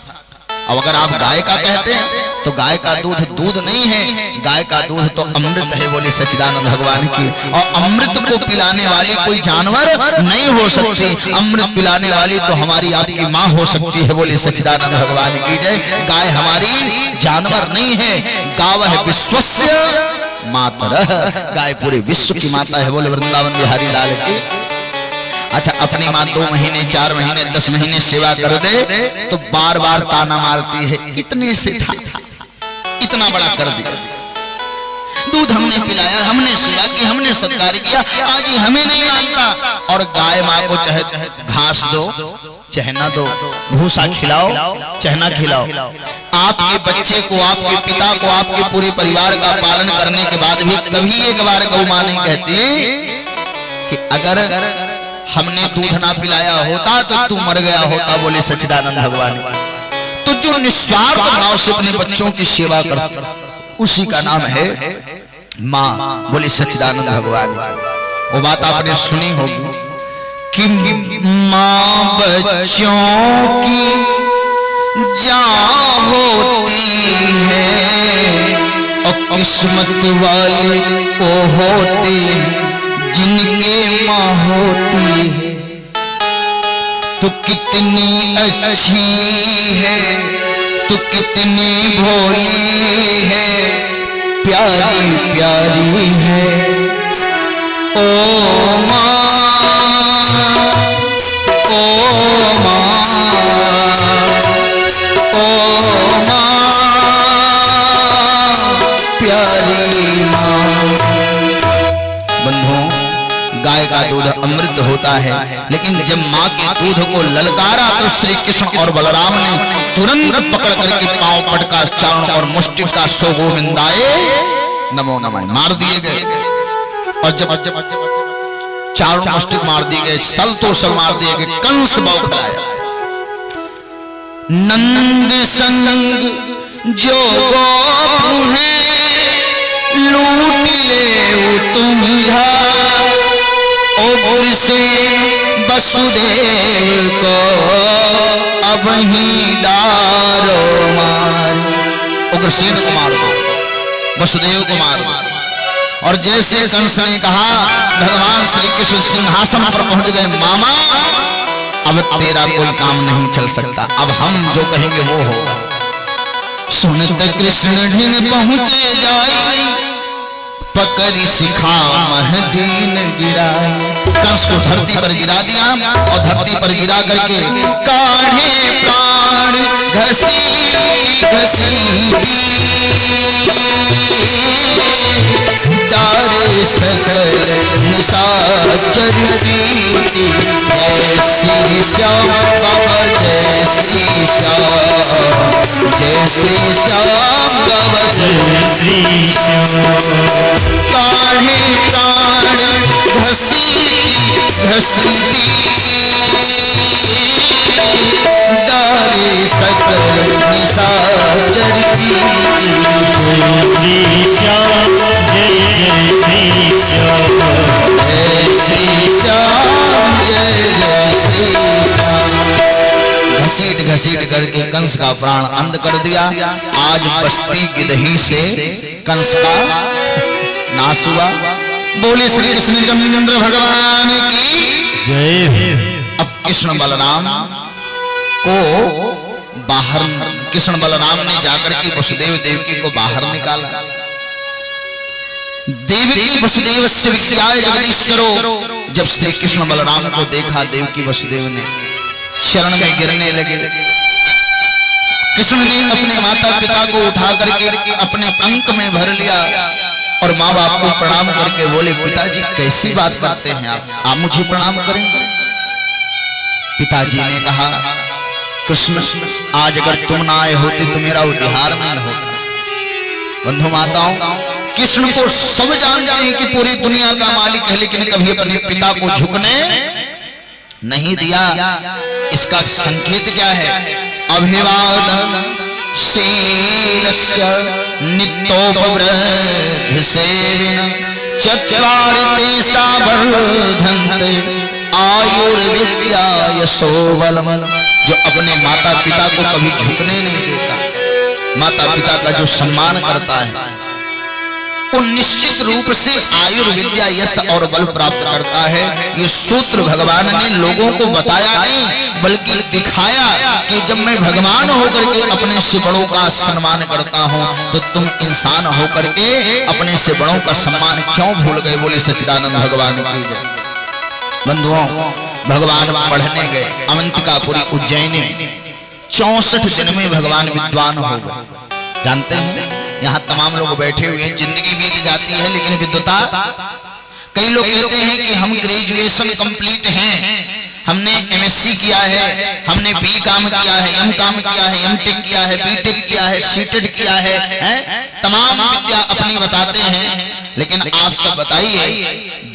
अब अगर आप गाय का कहते हैं तो गाय का दूध दूध नहीं है, गाय का दूध तो अमृत है, बोले सच्चिदानंद भगवान की। और अमृत को पिलाने वाली कोई जानवर नहीं हो सकती, अमृत पिलाने वाली तो हमारी आपकी माँ हो सकती है, बोले सच्चिदानंद भगवान की जय। गाय हमारी जानवर नहीं है, गावः विश्वस्य मातरः, गाय पूरे विश्व की माता है, बोले वृंदावन बिहारी लाल की। अच्छा, अपनी माँ 2 महीने 4 महीने 10 महीने सेवा कर दे तो बार बार ताना मारती है, इतने से था, इतना बड़ा कर दिया, दूध हमने पिलाया, हमने सेवा की, हमने सत्कार किया, आज ही हमें नहीं मानता। और गाय माँ को चाहे घास दो चाहे ना दो, भूसा खिलाओ चाहे ना खिलाओ, आपके बच्चे को, आपके पिता को, आपके पूरे परिवार का पालन करने के बाद भी कभी एक बार गौ माँ नहीं कहती कि अगर हमने दूध ना पिलाया होता तो तू मर गया होता, बोले सच्चिदानंद भगवान। तो जो निस्वार्थ भाव से अपने बच्चों की सेवा करता उसी का नाम है माँ, बोले सच्चिदानंद भगवान। वो बात आपने सुनी होगी कि माँ बच्चों की जान होती है और किस्मत वाले वो होते जिनके माँ होती है। तो कितनी अच्छी है, तो कितनी भोली है, प्यारी प्यारी है ओ माँ, ओ माँ, ओ माँ, प्यारी माँ। बंधुओं, गाय का का दूध अमृत होता है। लेकिन जब माँ के दूध को ललकारा तो श्री कृष्ण और बलराम ने तुरंत पकड़ करके पांव पटका चारण और मुष्टि का सो गोविंदाए नमो नमः मार दिए गए। और जब चारों मुष्टि मार दिए गए, सल तो सल मार दिए गए, कंस बौखलाया। नंद संग जो गोप है लूट ले तुम उग्रसेन वसुदेव को अब ही डारो मार। उग्रसेन को मार दो, वसुदेव को मार दो। और जैसे कंस ने कहा, भगवान श्री कृष्ण सिंहासन पर पहुंच गए। मामा अब तेरा कोई काम नहीं चल सकता, अब हम जो कहेंगे वो होगा। सुनत कृष्ण ढिन पहुंचे जाए पकड़ी शिखा मह दीन गिराए। कंस को धरती पर गिरा दिया और धरती पर गिरा करके काढ़े प्राण घसी घसी तारे सकल निशाचर प्रीति जय श्री श्याम बाबा जय श्री श्याम जय श्री श्याम बाबा जय श्री श्याम। काढ़े प्राण घसी घसी डारे सकल निशाचर प्रीति जय श्री श्याम जय जय श्री श्याम जय श्री श्याम जय जय श्री श्याम। घसीट घसीट करके कंस का प्राण अंत कर दिया। आज बस्ती गिदही से कंस का नाश हुआ। बोले श्री कृष्ण चंद्र भगवान की जय। अब कृष्ण बलराम को बाहर, कृष्ण बलराम ने जाकर के वसुदेव देवकी को बाहर निकाला। देवकी वसुदेव से विज्ञाय जगदीश्वरो। जब श्री कृष्ण बलराम को देखा, देवकी वसुदेव ने शरण में गिरने लगे। कृष्ण ने अपने माता पिता को उठा करके अपने अंक में भर लिया और माँ बाप को प्रणाम करके बोले, पिताजी कैसी बात करते हैं आप मुझे प्रणाम करेंगे? पिताजी ने कहा, कृष्ण आज अगर तुम ना आए होते तो मेरा उद्धार नहीं होता। बंधु माताओं, कृष्ण को सब जानते हैं कि पूरी दुनिया का मालिक है, लेकिन कभी अपने पिता को झुकने नहीं दिया। इसका संकेत क्या है? अभिवादन शीलस्य नित्योपवृद्ध सेविन चत्वारि तेषा वर्धन्ते आयुर्विद्या यशोबलम। जो अपने माता पिता को कभी झुकने नहीं देता, माता पिता का जो सम्मान करता है, वो निश्चित रूप से आयुर्विद्या यश और बल प्राप्त करता है। ये सूत्र भगवान ने लोगों को बताया नहीं, बल्कि दिखाया कि जब मैं भगवान होकर के अपने से बड़ों का सम्मान करता हूँ, तो तुम इंसान होकर के अपने से बड़ों का सम्मान क्यों भूल गए? बोले सच्चिदानंद भगवान की जय। बंधुओं, भगवान पढ़ने गए अवंतिकापुरी उज्जैनी। 64 दिन में भगवान विद्वान हो गए। जानते हैं, यहाँ तमाम लोग बैठे हुए हैं, जिंदगी बीत जाती है लेकिन विद्वता। कई लोग कहते हैं कि हम ग्रेजुएशन कंप्लीट हैं, हमने एमएससी किया है, हमने बी काम किया है, एम काम किया है, एमटेक किया है, बीटेक किया है, सीटेड किया है, तमाम विद्या अपनी बताते हैं। लेकिन आप सब बताइए,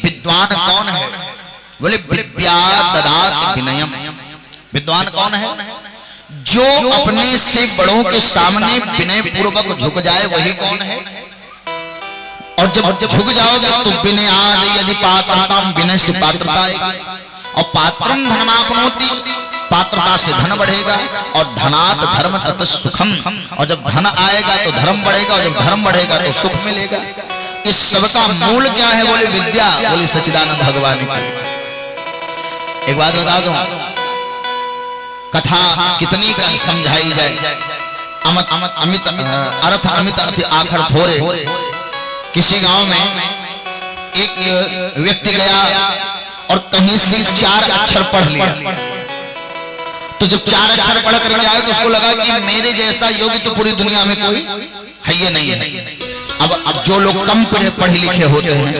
विद्वान कौन है? बोले विद्या ददात विनयम। विद्वान कौन है? जो अपने से बड़ों के सामने विनय पूर्वक झुक जाए, वही कौन है? और जब झुक जाओगे तो विनयाद यदि पात्रता, विनय से पात्रता आएगी। और पात्रम धनमाप्नोति, पात्रता से धन बढ़ेगा। और धनात धर्म तत सुखम, और जब धन आएगा तो धर्म बढ़ेगा, और जब धर्म बढ़ेगा तो सुख मिलेगा। इस सबका मूल क्या है? बोले विद्या। बोले सच्चिदानंद भगवान की। एक बात बता दूं, कथा कितनी का समझाई जाए, अमित अमित अर्थ अमित अति आखर थोरे। किसी गांव में एक व्यक्ति गया और कहीं से 4 अक्षर पढ़ लिया। तो जब 4 अक्षर पढ़ कर आया तो उसको लगा कि मेरे जैसा योगी तो पूरी दुनिया में कोई है ये नहीं है। अब जो लोग कम पढ़े लिखे होते हैं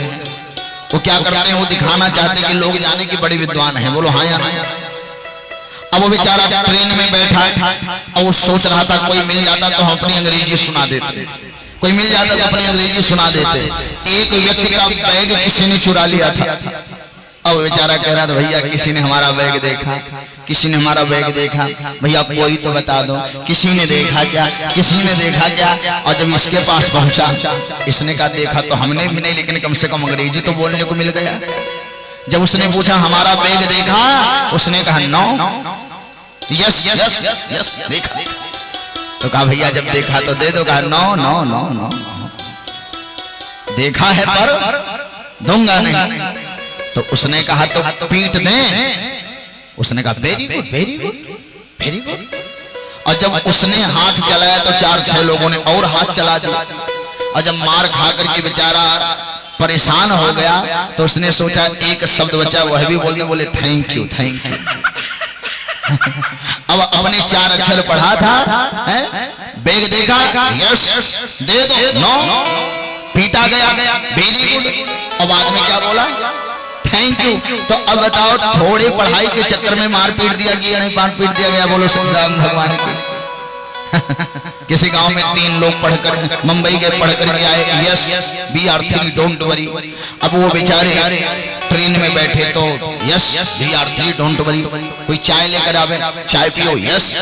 वो क्या करते हैं, वो दिखाना चाहते हैं कि लोग जाने कि बड़े विद्वान हैं। बोलो हाँ या ना। अब वो बेचारा ट्रेन में बैठा और वो सोच रहा था कोई मिल जाता तो हम अपनी अंग्रेजी सुना देते, कोई मिल जाता तो अपनी अंग्रेजी सुना देते। एक व्यक्ति का बैग किसी ने चुरा लिया था। अब बेचारा कह रहा था भैया किसी ने हमारा बैग देखा, किसी ने हमारा बैग देखा, भैया कोई तो बता दो, किसी ने देखा क्या, किसी ने देखा क्या। और जब इसके पास पहुंचा, इसने कहा देखा तो हमने भी नहीं, लेकिन कम से कम अंग्रेजी तो बोलने को मिल गया। जब उसने पूछा हमारा बैग देखा, उसने कहा नो, यस यस यस देखा। तो कहा भैया जब देखा तो दे दो। कहा नो नो नो नो, देखा है पर दूंगा नहीं। तो उसने कहा तो पीट दे। उसने कहा very good very good very good. और जब उसने हाथ चलाया तो 4-6 लोगों ने और हाथ चला दिया। और जब मार खा करके बेचारा परेशान हो गया तो उसने सोचा एक शब्द बचा, वह भी बोलने बोले थैंक यू थैंक यू। अब अपने 4 अक्षर पढ़ा था, बैग देखा यस दे दो, नो पीटा गया वेरी गुड, और बाद में क्या बोला थैंक यू। तो अब बताओ थोड़ी पढ़ाई के चक्कर में मार पीट दिया गया, नहीं मार पीट दिया गया। बोलो सच्चिदानंद भगवान की। किसी गांव में 3 लोग पढ़कर मुंबई के पढ़ करके आए, yes we are free don't worry. अब वो बेचारे ट्रेन में बैठे तो yes we are free don't worry. कोई चाय लेकर आवे, चाय पियो, यस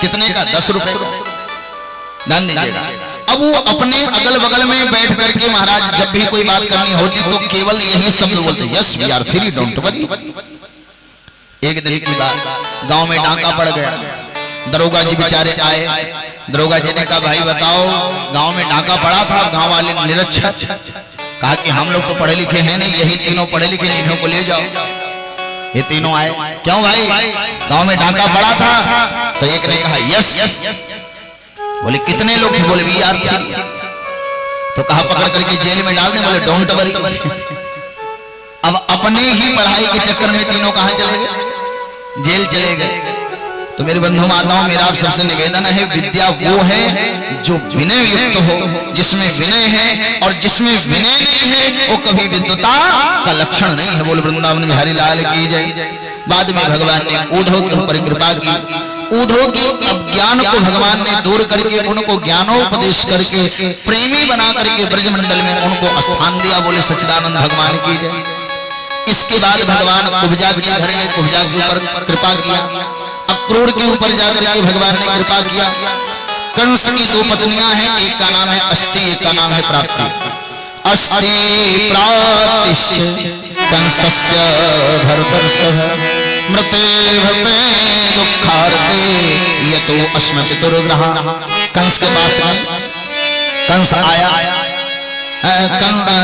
कितने का, 10 रुपए दान दीजिएगा। अब वो अपने अगल बगल में बैठ करके महाराज जब भी कोई बात करनी होती तो केवल यही शब्द बोलते, yes we are free don't worry. एक दिन की बात, गांव में डाका पड़ गया। दरोगा जी बेचारे आए। दरोगा जी ने कहा भाई बताओ गांव में डाका पड़ा था। गांव वाले निरक्षर कहा कि हम लोग तो पढ़े लिखे हैं नहीं, यही तीनों पढ़े लिखे, इन्हों को ले जाओ। ये तीनों आए, क्यों भाई गांव में डाका पड़ा था? तो एक ने कहा यस। बोले कितने लोग थे? बोले वी आर 3। तो कहा पकड़ करके जेल में डाल दे? बोले डोंट वरी। अब अपने ही पढ़ाई के चक्कर में तीनों कहां चले गए? जेल चले गए। तो मेरे बंधु माताओं मेरा आप सबसे निवेदन है, विद्या वो है जो विनय युक्त हो, जिसमें विनय है, और जिसमें विनय नहीं है वो कभी विद्वता का लक्षण नहीं है। बोल वृंदावन बिहारी लाल की जय। बाद में भगवान ने उद्धव के ऊपर कृपा की। उद्धव के अज्ञान को भगवान ने दूर करके उनको ज्ञानोपदेश करके प्रेमी बना करके ब्रजमंडल में उनको स्थान दिया। बोले सच्चिदानंद भगवान की जय। इसके बाद भगवान कुब्जा के घर में कुब्जा के ऊपर कृपा किया। अक्रूर के ऊपर जाकर के भगवान ने कृपा किया। कंस की 2 पत्नियां हैं, एक का नाम है अस्ति, एक का नाम है प्राप्ति। अस्ति प्राप्तिश्च कंसस्य भरतर्षभ मृते भते दुःखार्ते यतो अस्म पितुर्ग्रह। कंस के पास में कंस आया।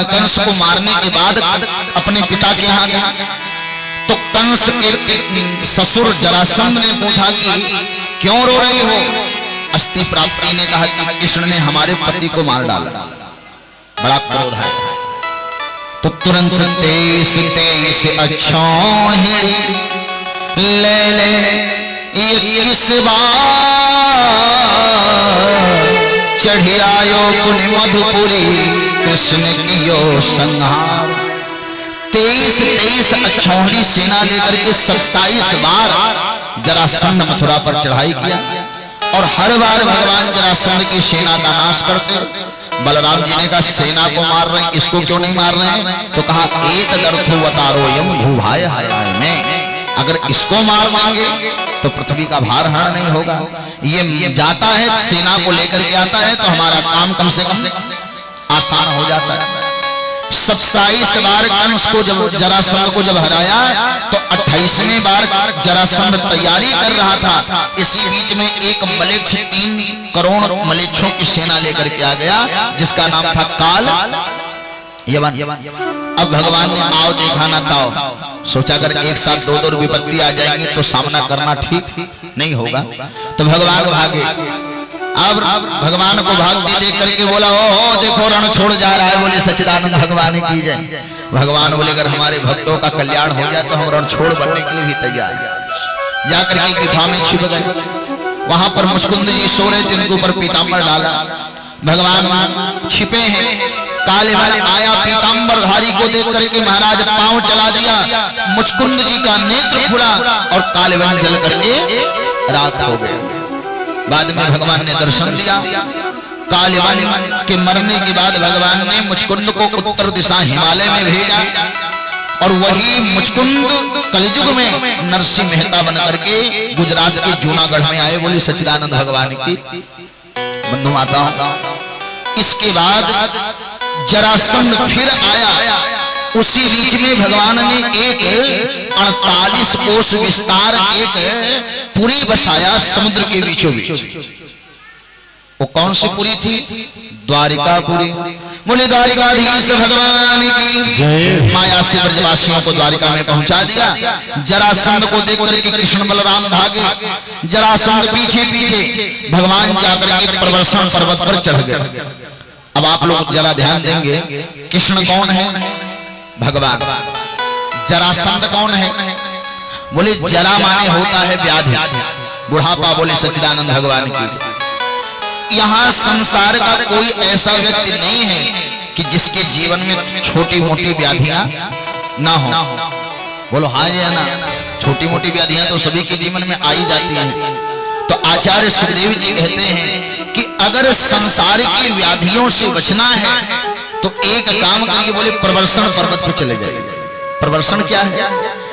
कंस को मारने के बाद अपने पिता के यहाँ गया तो कंस के ससुर जरासंध ने पूछा कि क्यों रो रही हो? अस्ति प्राप्ति ने कहा कि कृष्ण ने हमारे पति को मार डाला, बड़ा क्रोध है। तो तुरंत तेईस अच्छोहिणी ले ले ये किस बार चढ़ी आयो पुण्य मधुपुरी कृष्ण कियो संहार। 23 अच्छोहिणी सेना लेकर के 27 बार जरासंध मथुरा पर चढ़ाई किया और हर बार भगवान जरासंध की सेना का नाश करते। बलराम जी ने कहा सेना को मार रहे हैं, इसको क्यों नहीं मार रहे हैं? तो कहा एक दर्थो अवतारो यम भूभाय हाय में, अगर इसको मार मांगे तो पृथ्वी का भार हरण नहीं होगा। ये जाता है सेना को लेकर के आता है तो हमारा काम कम से कम आसान हो जाता है। 27 बार कंस को जब जरासंध को जब हराया तो 28वें बार जरासंध तैयारी कर रहा था। इसी बीच में एक मलेच्छ 3 करोड़ मलेच्छों की सेना लेकर के आ गया जिसका नाम था काल यवन। अब भगवान ने आओ देखा ना ताओ, सोचा अगर एक साथ 2 विपत्ति आ जाएंगी तो सामना करना ठीक नहीं होगा, तो भगवान भागे। अब भगवान को भागते देख करके बोला ओ देखो रण छोड़ जा रहा है। बोले सच्चिदानंद भगवान की जय। भगवान बोले अगर हमारे भक्तों का कल्याण हो जाए तो हम रण छोड़ बनने के लिए भी तैयार हैं। जाकर के गुफा में छिप गए। वहां पर मुचकुंद जी सो रहे थे, उनके ऊपर पीताम्बर डाला। भगवान छिपे हैं कालेवन आया पीतांबरधारी को देख करके महाराज पांव चला दिया, मुचकुंद जी का नेत्र खुला और कालेवन जल करके राख हो गया। बाद में भगवान ने दर्शन दिया। कालेवन के मरने के बाद भगवान ने मुचकुंद को उत्तर दिशा हिमालय में भेजा और वही मुचकुंद कलयुग में नरसिंह मेहता बन करके गुजरात के जूनागढ़ में आए। बोली सच्चिदानंद भगवान की। बंधु माताओं, इसके बाद जरासंध फिर आया। उसी बीच में भगवान ने एक 48 कोस विस्तार एक पुरी बसाया समुद्र के बीचों बीच। वो कौन सी पुरी थी? द्वारिकापुरी। बोले द्वारिकाधीश भगवान की जय। माया से ब्रजवासियों को द्वारिका में पहुंचा दिया। जरासंध को देख करके कृष्ण बलराम भागे। जरासंध पीछे पीछे भगवान जाकर के प्रवर्षण पर्वत पर चढ़ गए। अब आप लोग जरा ध्यान देंगे, कृष्ण कौन है? भगवान। जरासंध कौन है? बोले जरा माने होता है व्याधि, बुढ़ापा। बोले सच्चिदानंद भगवान की। यहाँ संसार का कोई ऐसा व्यक्ति नहीं है कि जिसके जीवन में छोटी मोटी व्याधियां ना हो। बोलो हाँ या ना? छोटी मोटी व्याधियां तो सभी के जीवन में आई जाती हैं। तो आचार्य सुखदेव जी कहते हैं कि अगर संसार की व्याधियों से बचना है तो एक काम करिए। बोले प्रवर्षण पर्वत पर चले जाइए। प्रवर्षण क्या है?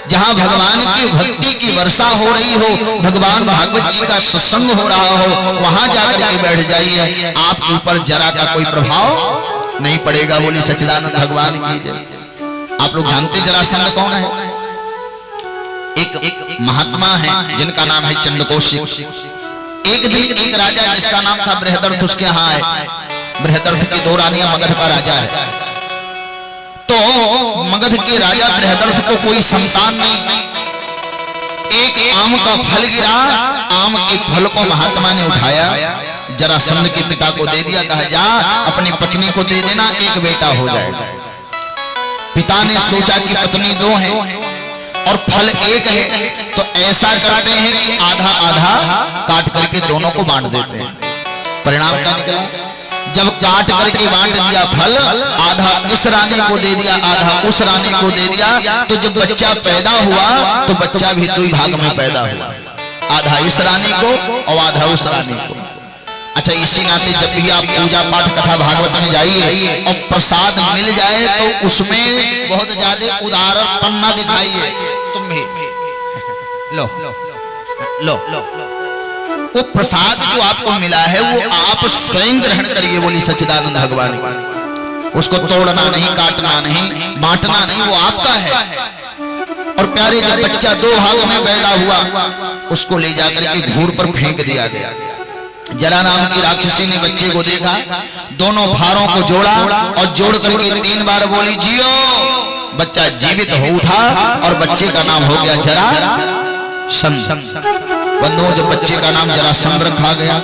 जहां भगवान की भक्ति की वर्षा हो रही हो, भगवान भागवत जी का सत्संग हो रहा हो, वहां जाकर के बैठ जाइए। आपके ऊपर जरा का कोई प्रभाव नहीं पड़ेगा। बोली सच्चिदानंद भगवान की जय। आप लोग जानते जरासंध कौन है? एक महात्मा है जिनका नाम है चंद्रकौशिक। एक दिन एक राजा जिसका नाम था बृहदर्थ उसके यहाँ आए। बृहदर्थ की 2 रानियां, मगध का राजा है। तो मगध के राजा बृहदर्थ को कोई संतान नहीं। एक आम का फल गिरा, आम के फल को महात्मा ने उठाया, जरासंध के पिता को दे दिया। कहा जा अपनी पत्नी को दे देना, एक बेटा हो जाएगा। पिता ने सोचा कि पत्नी 2 है और फल 1 है, तो ऐसा करते हैं कि आधा आधा काट करके दोनों को बांट देते हैं। परिणाम क्या निकला? जब काट करके बांट दिया फल, आधा इस रानी को दे दिया, आधा उस रानी को दे दिया, तो जब बच्चा पैदा हुआ तो बच्चा भी 2 भाग में पैदा हुआ, आधा इस रानी को और आधा उस रानी को। अच्छा, इसी नाते जब भी आप पूजा पाठ कथा भागवत में जाइए और प्रसाद मिल जाए तो उसमें बहुत ज्यादा उदारपन न दिखाइए। तुम भी लो लो लो, वो प्रसाद जो आपको मिला है वो आप स्वयं ग्रहण करिए। बोली सच्चिदानंद भगवान। उसको तोड़ना नहीं, काटना नहीं, बांटना नहीं, वो आपका है। और प्यारे जब बच्चा 2 भागों में पैदा हुआ, उसको ले जाकर के घूर पर फेंक दिया गया। जरा नाम की राक्षसी ने बच्चे को देखा, दोनों भारों को जोड़ा और जोड़ करके 3 बार बोली जियो। बच्चा जीवित हो उठा और बच्चे का नाम हो गया जरासंध। बंधुओं, जब बच्चे का नाम जरासंध रखा गया,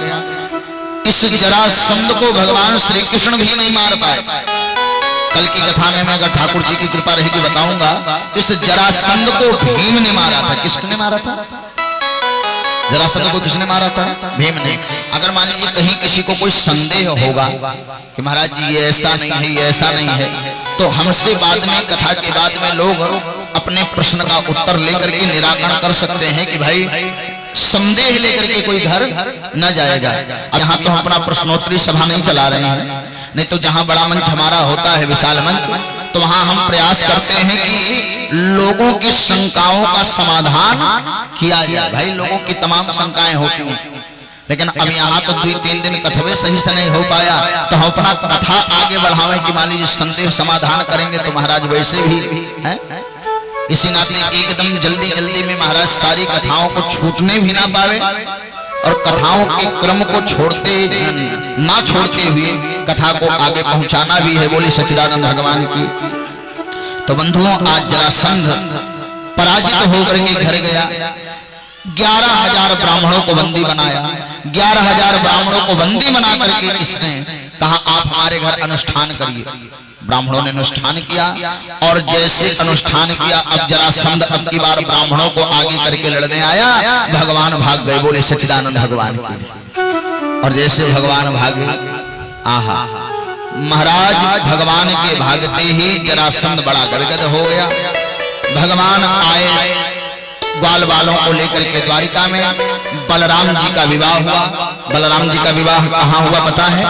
इस जरासंध को भगवान श्री कृष्ण भी नहीं मार पाए। कल की कथा में मैं अगर ठाकुर जी की कृपा रहेगी बताऊंगा, इस जरासंध को भीम ने मारा था। किसने मारा था? जरासंध को किसने मारा था? भीम ने। अगर मान लीजिए कहीं किसी को कोई संदेह होगा कि महाराज जी ये ऐसा नहीं है, ये ऐसा नहीं है, तो हमसे बाद में कथा के बाद में लोग अपने प्रश्न का उत्तर लेकर के निराकरण कर सकते हैं कि भाई संदेह लेकर के कोई घर न जाएगा। अब यहाँ तो हम अपना प्रश्नोत्तरी सभा नहीं चला रहे हैं, नहीं तो जहाँ बड़ा मंच हमारा होता है, विशाल मंच, तो वहाँ हम प्रयास करते हैं कि लोगों की शंकाओं का समाधान किया जाए। भाई लोगों की तमाम शंकाएं होती हैं, लेकिन अब यहाँ तो 2-3 दिन कथवे सही से नहीं हो पाया, तो हम अपना कथा आगे बढ़ावे कि मान लीजिए संदेह समाधान करेंगे तो महाराज वैसे भी है। इसी नाते एकदम जल्दी जल्दी में महाराज सारी कथाओं को छूटने भी ना पावे और कथाओं के क्रम को ना छोड़ते हुए कथा को आगे पहुंचाना भी है। बोली सच्चिदानंद भगवान की। तो बंधुओं, आज जरासंध पराजित होकर के घर गया। 11,000 ब्राह्मणों को बंदी बनाया। 11,000 ब्राह्मणों को बंदी बना करके इसने कहा आप हमारे घर अनुष्ठान करिए। ब्राह्मणों ने अनुष्ठान किया और जैसे अनुष्ठान किया, अब जरासंध अब की बार ब्राह्मणों को आगे करके लड़ने आया, भगवान भाग गए। बोले सच्चिदानंद भगवान की। और जैसे भगवान भागे, आहा, महाराज भगवान के भागते ही जरासंध बड़ा गदगद हो गया। भगवान आए ग्वाल बालों को लेकर के द्वारिका में। बलराम जी का विवाह हुआ। बलराम जी का विवाह कहाँ हुआ पता है?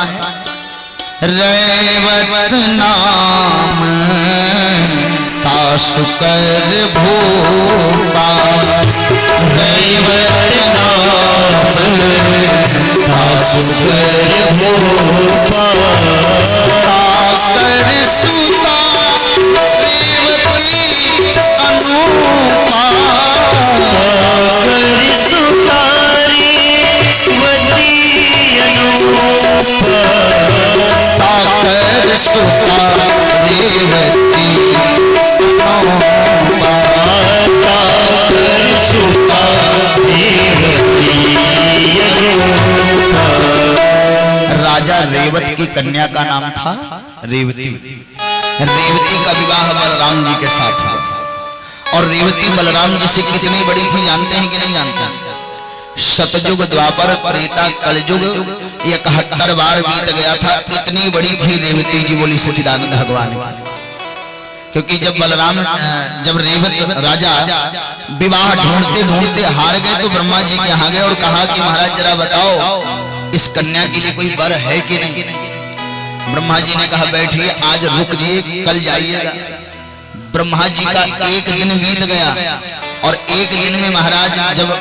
रेवत नाम तासुकर भूपा। रेवत नाम तासुकर भूपा। ताकर सुता रेवती अनुपा। ताकर सुता रेवती अनुपा। ताकर सुता रेवती अनुपा। ताकर सुता रेवती अनुपा। राजा रेवत की कन्या का नाम था रेवती। रेवती का विवाह बलराम जी के साथ हुआ। और रेवती बलराम जी से कितनी बड़ी थी जानते हैं कि नहीं जानते? सतयुग द्वापर त्रेता कलयुग 71 बार बीत गया था। इतनी बड़ी थी रेवती जी, बोली सच्चिदानंद भगवान। क्योंकि जब रेवत राजा विवाह ढूंढते ढूंढते हार गए तो ब्रह्मा जी के यहाँ गए और कहा कि महाराज जरा बताओ इस कन्या के लिए कोई वर है कि नहीं? ब्रह्मा जी ने कहा बैठिए, आज रुक जाइए, कल जाइएगा। ब्रह्मा जी का एक दिन बीत गया और एक दिन में महाराज जब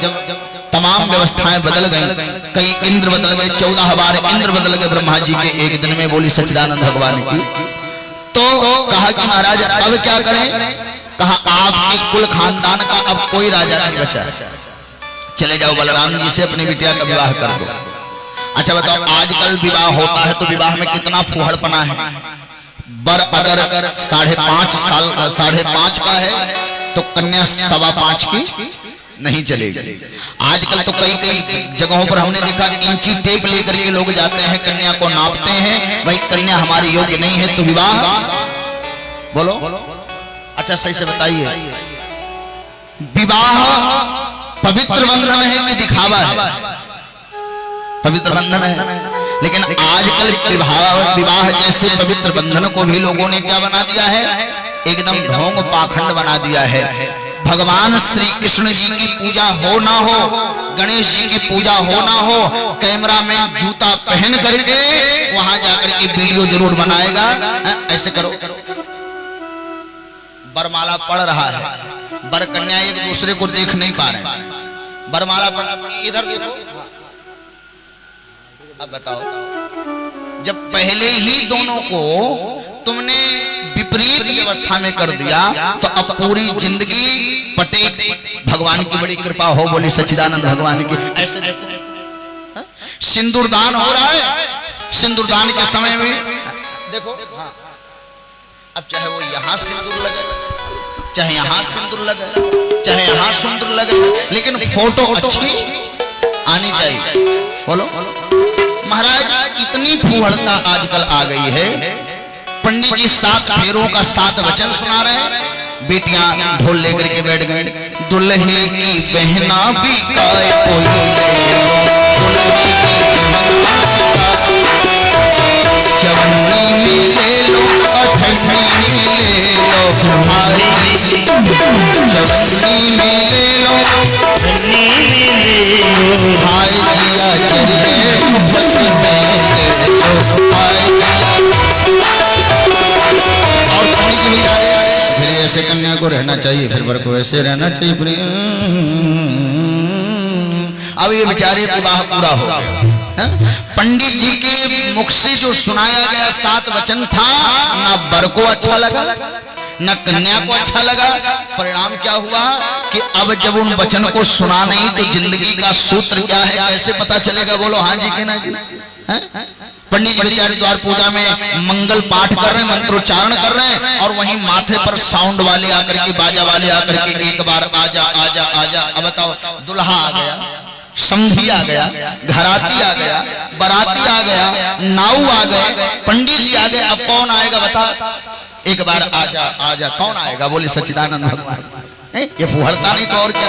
तमाम व्यवस्थाएं बदल गई, कई इंद्र बदल गए, 14 बार इंद्र बदल गए ब्रह्मा जी के एक दिन में, बोली सच्चिदानंद भगवान की। तो कहा कि महाराज अब क्या करें? कहा आपके कुल खानदान का अब कोई राजा नहीं बचा, चले जाओ बलराम जी से अपनी बिटिया का विवाह कर दो। अच्छा बताओ, आजकल विवाह होता है तो विवाह में कितना फूहड़पना है। बर अगर 5.5 का है तो कन्या 5.25 की नहीं चलेगी। आजकल तो कई जगहों पर हमने देखा इंची टेप लेकर के लोग जाते हैं, कन्या को नापते हैं, भाई कन्या हमारी योग्य नहीं है तो विवाह। बोलो अच्छा सही से बताइए, विवाह पवित्र बंधन है कि दिखावा है? पवित्र बंधन है। लेकिन आजकल विवाह जैसे पवित्र बंधन को भी लोगों ने क्या बना दिया है? एकदम ढोंग पाखंड बना दिया है। भगवान श्री कृष्ण जी की पूजा हो ना हो, गणेश जी की पूजा हो ना हो, कैमरा में जूता पहन करके वहां जाकर के वीडियो जरूर बनाएगा। ऐसे करो, बरमाला पड़ रहा है, बर कन्या एक दूसरे को देख नहीं पा रहे, बरमाला पड़, इधर देखो। अब बताओ, जब पहले ही दोनों को तुमने विपरीत व्यवस्था में कर दिया तो अब पूरी जिंदगी पटे। भगवान की बड़ी कृपा हो, बोली सच्चिदानंद भगवान की। ऐसे देखो, सिंदूरदान हो रहा है, सिंदूरदान के समय में देखो, अब चाहे वो यहां सिंदूर लगे, चाहे यहां सिंदूर लगे, चाहे यहां सिंदूर लगे, लेकिन फोटो अच्छी आनी चाहिए। बोलो महाराज, इतनी फूहड़ता आजकल आ गई है। पंडित जी 7 फेरों का 7 वचन सुना रहे हैं, बेटियां ढोल लेकर के बैठ गए। दुल्हे की बहना भी गाय कोई चवन्नी में ले लो, अठन्नी में ले लो, चवन्नी में ले लो, हाय जिया चरिए मुफ्त में ले लो, हाय और थोड़ी सी जाए। फिर ऐसे कन्या को रहना चाहिए, फिर वर को ऐसे रहना चाहिए। अब ये बेचारे विवाह पूरा हो गया। पंडित जी के मुख से जो सुनाया गया 7 वचन था, ना वर को अच्छा लगा न कन्या को अच्छा लगा। परिणाम क्या हुआ कि अब जब उन वचन को सुना नहीं तो जिंदगी का सूत्र क्या है कैसे पता चलेगा? बोलो हाँ जी कि ना जी? पंडित जी बेचारे द्वार पूजा में मंगल पाठ कर रहे हैं, मंत्रोच्चारण कर रहे हैं, और वहीं माथे पर साउंड वाले आकर के, बाजा वाले आकर के एक बार आजा आजा आजा। अब बताओ, दुल्हा आ गया, समधी आ गया, घराती आ गया, बराती आ गया, नाऊ आ गए, पंडित जी आ गए, अब कौन आएगा बता? एक बार आजा आजा, कौन आएगा? बोले सच्चिदानंद भगवान। ये फुहड़ता नहीं तो और क्या?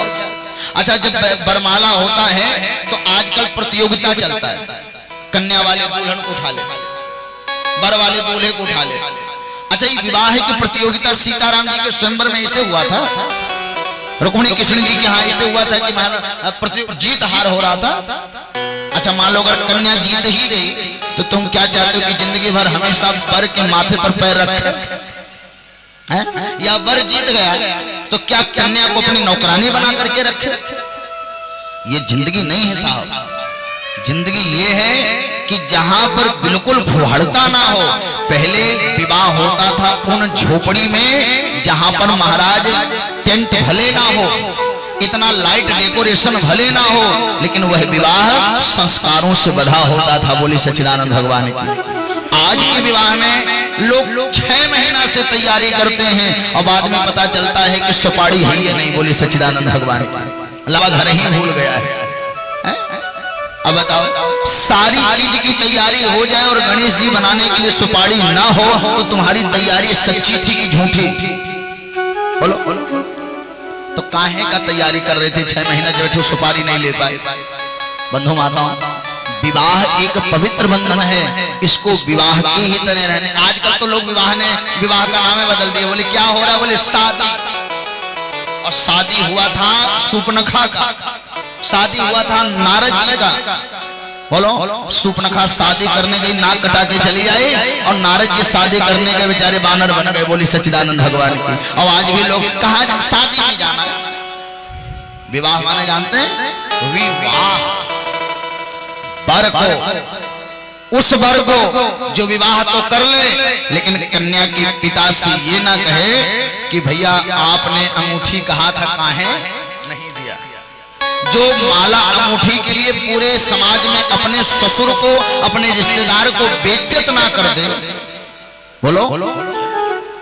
अच्छा, जब बरमाला होता है तो आजकल प्रतियोगिता चलता है, कन्या वाले दुल्हन को उठा ले, वर वाले दूल्हे को उठा ले। अच्छा, ये विवाह की प्रतियोगिता सीताराम जी के स्वयंवर में ऐसे हुआ था, रुक्मिणी कृष्ण जी के यहाँ ऐसे हुआ था कि जीत हार हो रहा था। अच्छा, मान लो अगर कन्या जीत ही गई तो तुम क्या चाहते हो कि जिंदगी भर हमेशा वर के माथे पर पैर रखे, या वर जीत गया तो क्या कन्या को अपनी नौकरानी बना करके रखे? ये जिंदगी नहीं है साहब। जिंदगी ये है कि जहां पर बिल्कुल फुहड़ता ना हो। पहले विवाह होता था उन झोपड़ी में जहां पर महाराज टेंट भले ना हो, इतना लाइट डेकोरेशन भले ना हो, लेकिन वह विवाह संस्कारों से बधा होता था। बोली सच्चिदानंद भगवान की। आज के विवाह में लोग 6 महीना से तैयारी करते हैं और बाद में पता चलता है कि सुपारी है ये नहीं। बोली सच्चिदानंद भगवान की। लवा घर ही भूल गया है। अब बताओ, सारी चीज की तैयारी हो जाए और गणेश जी बनाने के लिए सुपारी ना हो तो तुम्हारी तैयारी सच्ची थी कि झूठी? बोलो। तो काहे का तैयारी कर रहे थे 6 महीना जब सुपारी नहीं ले पाए? बंधु माताओं, विवाह एक पवित्र बंधन है, इसको विवाह की ही तरह रहने। आजकल तो लोग विवाह का नाम बदल दिए। बोले क्या हो रहा है? बोले शादी। और शादी हुआ था सूपनखा का, शादी हुआ था नारद जी का। बोलो, सूपनखा शादी करने गई, नाक कटा के चली आई, और नारद जी शादी करने के बेचारे बानर बन गए। बोली सच्चिदानंद भगवान की। और आज भी लोग कहा शादी नहीं जाना, विवाह माने जानते हैं? विवाह वर को, उस वर को जो विवाह तो कर ले, लेकिन कन्या के पिता से ये ना कहे कि भैया आपने अंगूठी कहा था काहे नहीं दिया। जो माला अंगूठी के लिए पूरे समाज में अपने ससुर को, अपने रिश्तेदार को बेइज्जत ना कर दे, बोलो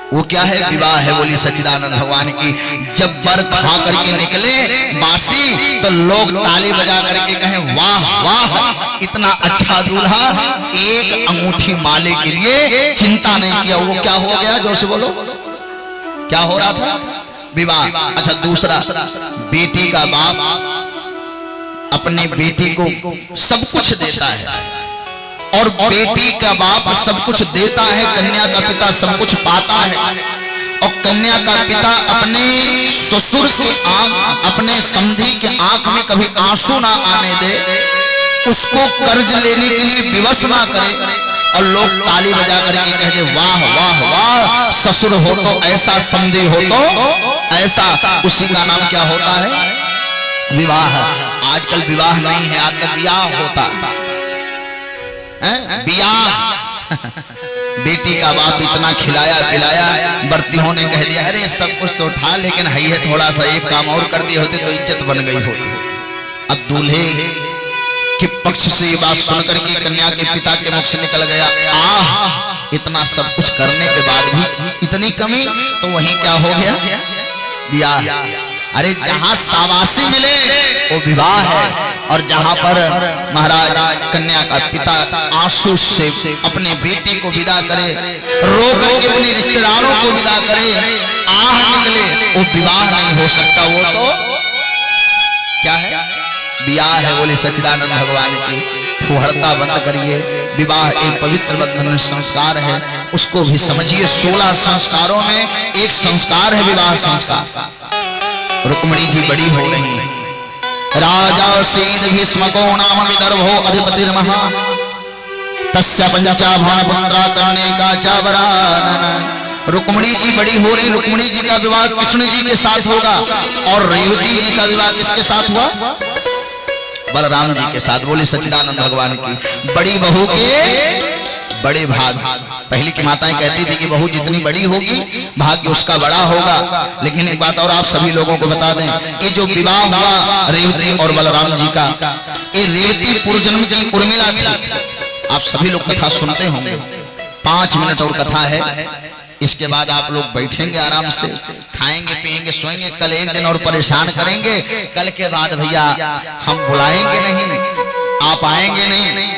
वो क्या है? विवाह है। बोली सच्चिदानंद भगवान की। जब वर खा करके निकले बासी तो लोग ताली बजा करके कहें वाह वाह, इतना अच्छा दूल्हा, एक अंगूठी माले के लिए चिंता नहीं किया। वो क्या हो गया? जोर से बोलो, क्या हो रहा था? विवाह। अच्छा, दूसरा, बेटी का बाप अपने बेटी को सब कुछ देता है, और बेटी का बाप सब कुछ देता है, कन्या का पिता सब कुछ पाता है। और कन्या का पिता अपने ससुर के आंख, अपने समधी के आंख में कभी आंसू ना आने दे, उसको कर्ज लेने के लिए विवश ना करे, और लोग ताली बजा करके कहते वाह वाह वाह, ससुर हो तो ऐसा, समधी हो तो ऐसा। उसी का नाम क्या होता है? विवाह। आजकल विवाह नहीं है, आज तो ब्याह होता है। ब्याह। बेटी का बाप इतना खिलाया पिलाया, बर्तियों ने कह दिया अरे सब कुछ तो था, लेकिन है थोड़ा सा एक काम और कर दिए होते तो इज्जत बन गई होती। अब दूल्हे के पक्ष से ये बात सुनकर के कन्या के पिता के मुख से निकल गया, आह, इतना सब कुछ करने के बाद भी इतनी कमी। तो वहीं क्या हो गया? ब्याह। अरे जहां शाबाशी मिले वो विवाह है, और जहां पर महाराज कन्या का पिता आंसू से अपने बेटी को विदा करे, रो करके अपने रिश्तेदारों को विदा करे, आह निकले, वो विवाह नहीं हो सकता। वो तो क्या है? ब्याह है। बोले सच्चिदानंद भगवान की। फुहड़ता बंद करिए। विवाह एक पवित्र बंधन संस्कार है, उसको भी समझिए। 16 संस्कारों में एक संस्कार है विवाह संस्कार। रुक्मिणी जी बड़ी हो रही है। राजा सीद भीष्मको नाम विदर्भो अधिपतिर्महा, तस्य पंचाभरण पुत्रा कर्णिका च वरानन। रुक्मिणी जी बड़ी हो रही। रुक्मिणी जी का विवाह कृष्ण जी के साथ होगा, और रेवती जी का विवाह किसके साथ हुआ? बलराम जी के साथ। बोले सच्चिदानंद भगवान की। बड़ी बहू के बड़े भाग। पहले की माताएं कहती थी कि बहू जितनी बड़ी होगी भाग्य उसका बड़ा होगा। लेकिन एक बात और आप सभी लोगों को बता दें, ये जो विवाह हुआ रेवती और बलराम जी का, ये रेवती पूर्वजन्म की उर्मिला थी। आप सभी लोग कथा सुनते होंगे। 5 मिनट और कथा है, इसके बाद आप लोग बैठेंगे आराम से, खाएंगे पिएंगे सोएंगे। कल एक दिन और परेशान करेंगे, कल के बाद भैया हम बुलाएंगे नहीं, आप आएंगे नहीं।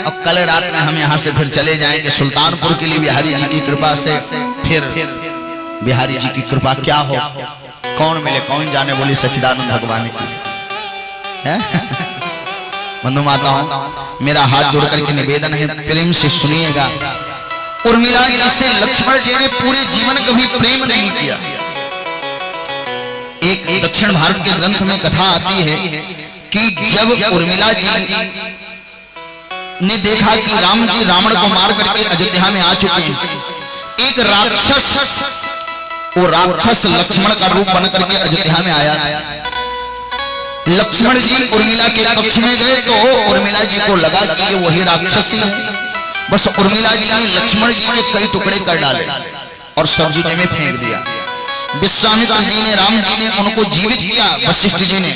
अब कल रात में हम यहाँ से फिर चले जाएंगे सुल्तानपुर के लिए बिहारी जी की कृपा से। फिर बिहारी जी की कृपा क्या हो, कौन मिले कौन जाने। बोली सच्चिदानंद भगवान की। बंधु माताओं, मेरा हाथ जोड़ करके निवेदन है, प्रेम से सुनिएगा। उर्मिला जी से लक्ष्मण जी ने पूरे जीवन कभी प्रेम नहीं किया। एक दक्षिण भारत के ग्रंथ में कथा आती है कि जब उर्मिला जी ने देखा कि राम जी रावण को मार करके अयोध्या में आ चुके हैं, एक राक्षस, वो राक्षस लक्ष्मण का रूप बन करके अयोध्या में आया था। लक्ष्मण जी उर्मिला के कक्ष में गए तो उर्मिला जी को लगा कि ये वही राक्षस है। बस उर्मिला जी ने लक्ष्मण जी के कई टुकड़े कर डाले और सब्जी में फेंक दिया। विश्वामित्र जी ने, राम जी ने उनको जीवित किया, वशिष्ठ जी ने।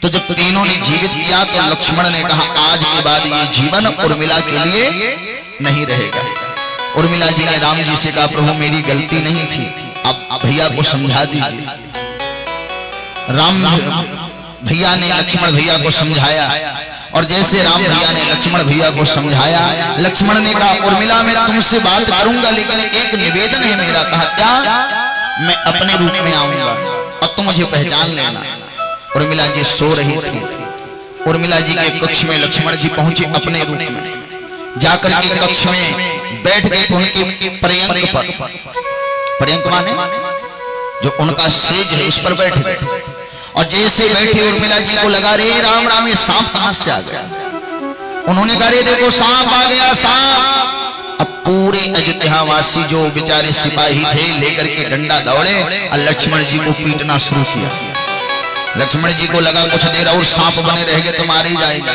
तो जब तीनों ने जीवित किया तो लक्ष्मण ने कहा आज के बाद ये जीवन उर्मिला के लिए नहीं रहेगा। उर्मिला जी ने राम जी से कहा प्रभु मेरी गलती नहीं थी, आप भैया को समझा दीजिए। राम भैया ने लक्ष्मण भैया को समझाया और जैसे राम भैया ने लक्ष्मण भैया को समझाया, लक्ष्मण ने कहा उर्मिला मैं तुमसे बात करूंगा लेकिन एक निवेदन है मेरा। कहा क्या? मैं अपने रूप में आऊंगा और तुम मुझे पहचान लेना। उर्मिला जी सो रही थी। उर्मिला जी के कक्ष में लक्ष्मण जी पहुंचे अपने रूप में। जाकर के कक्ष में बैठ गए उनके पर्यंक पर। पर्यंक माने जो उनका सेज है उस पर बैठ गए और जैसे बैठे उर्मिला जी को लगा रे राम राम ये सांप कहां से आ गया। उन्होंने कहा रे देखो सांप आ गया सांप। अब पूरे अयोध्यावासी जो बेचारे सिपाही थे लेकर के डंडा दौड़े और लक्ष्मण जी को पीटना शुरू किया। लक्ष्मण जी को लगा कुछ देर और सांप बने रह गए तो मारे जाएगा।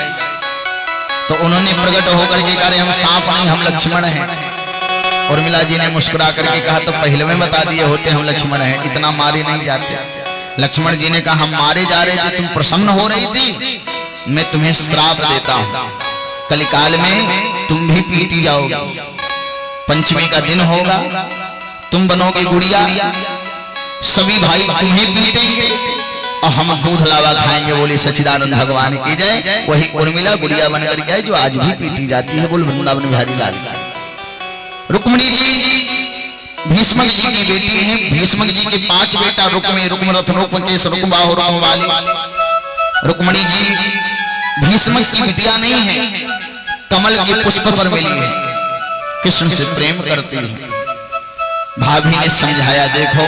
तो उन्होंने प्रकट होकर के कहा हम सांप नहीं हम लक्ष्मण हैं। उर्मिला जी ने मुस्कुरा करके कहा तो पहले में बता दिए होते हम लक्ष्मण हैं, इतना मारे नहीं जाते। लक्ष्मण जी ने कहा हम मारे जा रहे थे, तुम प्रसन्न हो रही थी, मैं तुम्हें श्राप देता हूं, कलिकाल में तुम भी पीटी जाओगे। पंचमी का दिन होगा, तुम बनोगे गुड़िया, सभी भाई तुम्हें पीटेंगे और हम दूध लावा खाएंगे। बोले सच्चिदानंद भगवान की जय। वही उर्मिला गुड़िया बनकर के जो आज भी पीटी जाती है। बोल वृंदावन बिहारी लाल। रुक्मिणी जी भीष्मक जी की बेटी है। भीष्मक जी के 5 बेटा रुक्मे, रुक्मरथ, रुक्मकेश, रुक्मबाहु, रुक्मवाली। रुक्मिणी जी भीष्मक की बिटिया नहीं है, कमल के पुष्प पर मिली है, कृष्ण से प्रेम करती है। भाभी ने समझाया देखो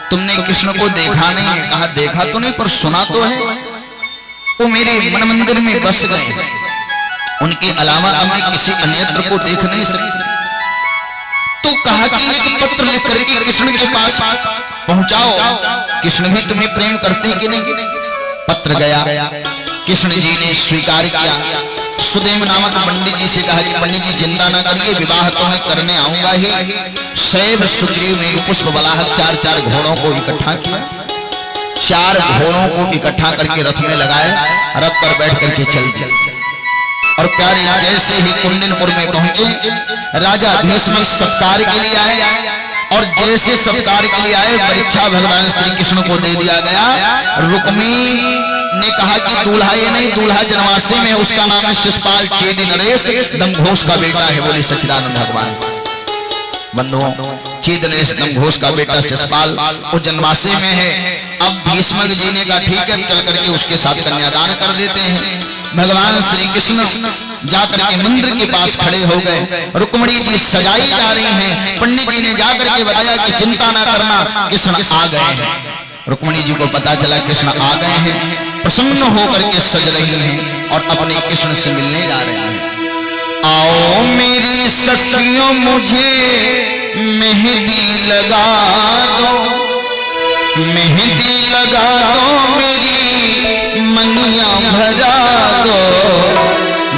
तुमने कृष्ण को देखा नहीं है। कहा देखा तो नहीं पर सुना तो है। वो मेरे मन मंदिर में बस गए, उनके अलावा अब मैं किसी अन्यत्र को देख नहीं सकती। तो कहा कि एक पत्र लिख करके कृष्ण के पास पहुंचाओ, कृष्ण भी तुम्हें प्रेम करते कि नहीं। पत्र गया, कृष्ण जी ने स्वीकार किया। सुदेव नामक पंडित जी से कहा कि पंडित जी चिंता ना करिए, विवाह तो मैं करने आऊंगा ही। शैव सुग्रीव में पुष्प बलाहक 4 घोड़ों को इकट्ठा किया, 4 घोड़ों को इकट्ठा करके रथ में लगाए, रथ पर बैठ करके चल दिए। और प्यारे जैसे ही कुंडनपुर में पहुंचे, राजा भीष्मक सत्कार के लिए आए और जैसे सत्कार के लिए आए परीक्षा भगवान श्री कृष्ण को दे दिया गया। रुक्मी ने कहा कि दूल्हा ये नहीं, दूल्हा जनवासी में उसका नाम है शिशुपाल चेदी नरेश, दमघोष का बेटा है। बोले सच्चिदानंद भगवान। बंधुओं चेदी नरेश दमघोष का बेटा शिशुपाल वो जनवासी में है। अब भीष्मक जी ने कहा ठीक है चल करके उसके साथ कन्यादान कर देते हैं। भगवान श्री कृष्ण जाकर के मंदिर के पास खड़े हो गए। रुक्मिणी जी सजाई जा रही हैं। पंडित जी ने जाकर के बताया कि चिंता ना करना, कृष्ण आ गए हैं। रुक्मिणी जी को पता चला कृष्ण आ गए हैं, प्रसन्न होकर के सज रही हैं और अपने कृष्ण से मिलने जा रहे हैं। आओ मेरी सखियों मुझे मेहंदी लगा दो, मेहंदी लगा दो, मेरी मंगिया भरा दो,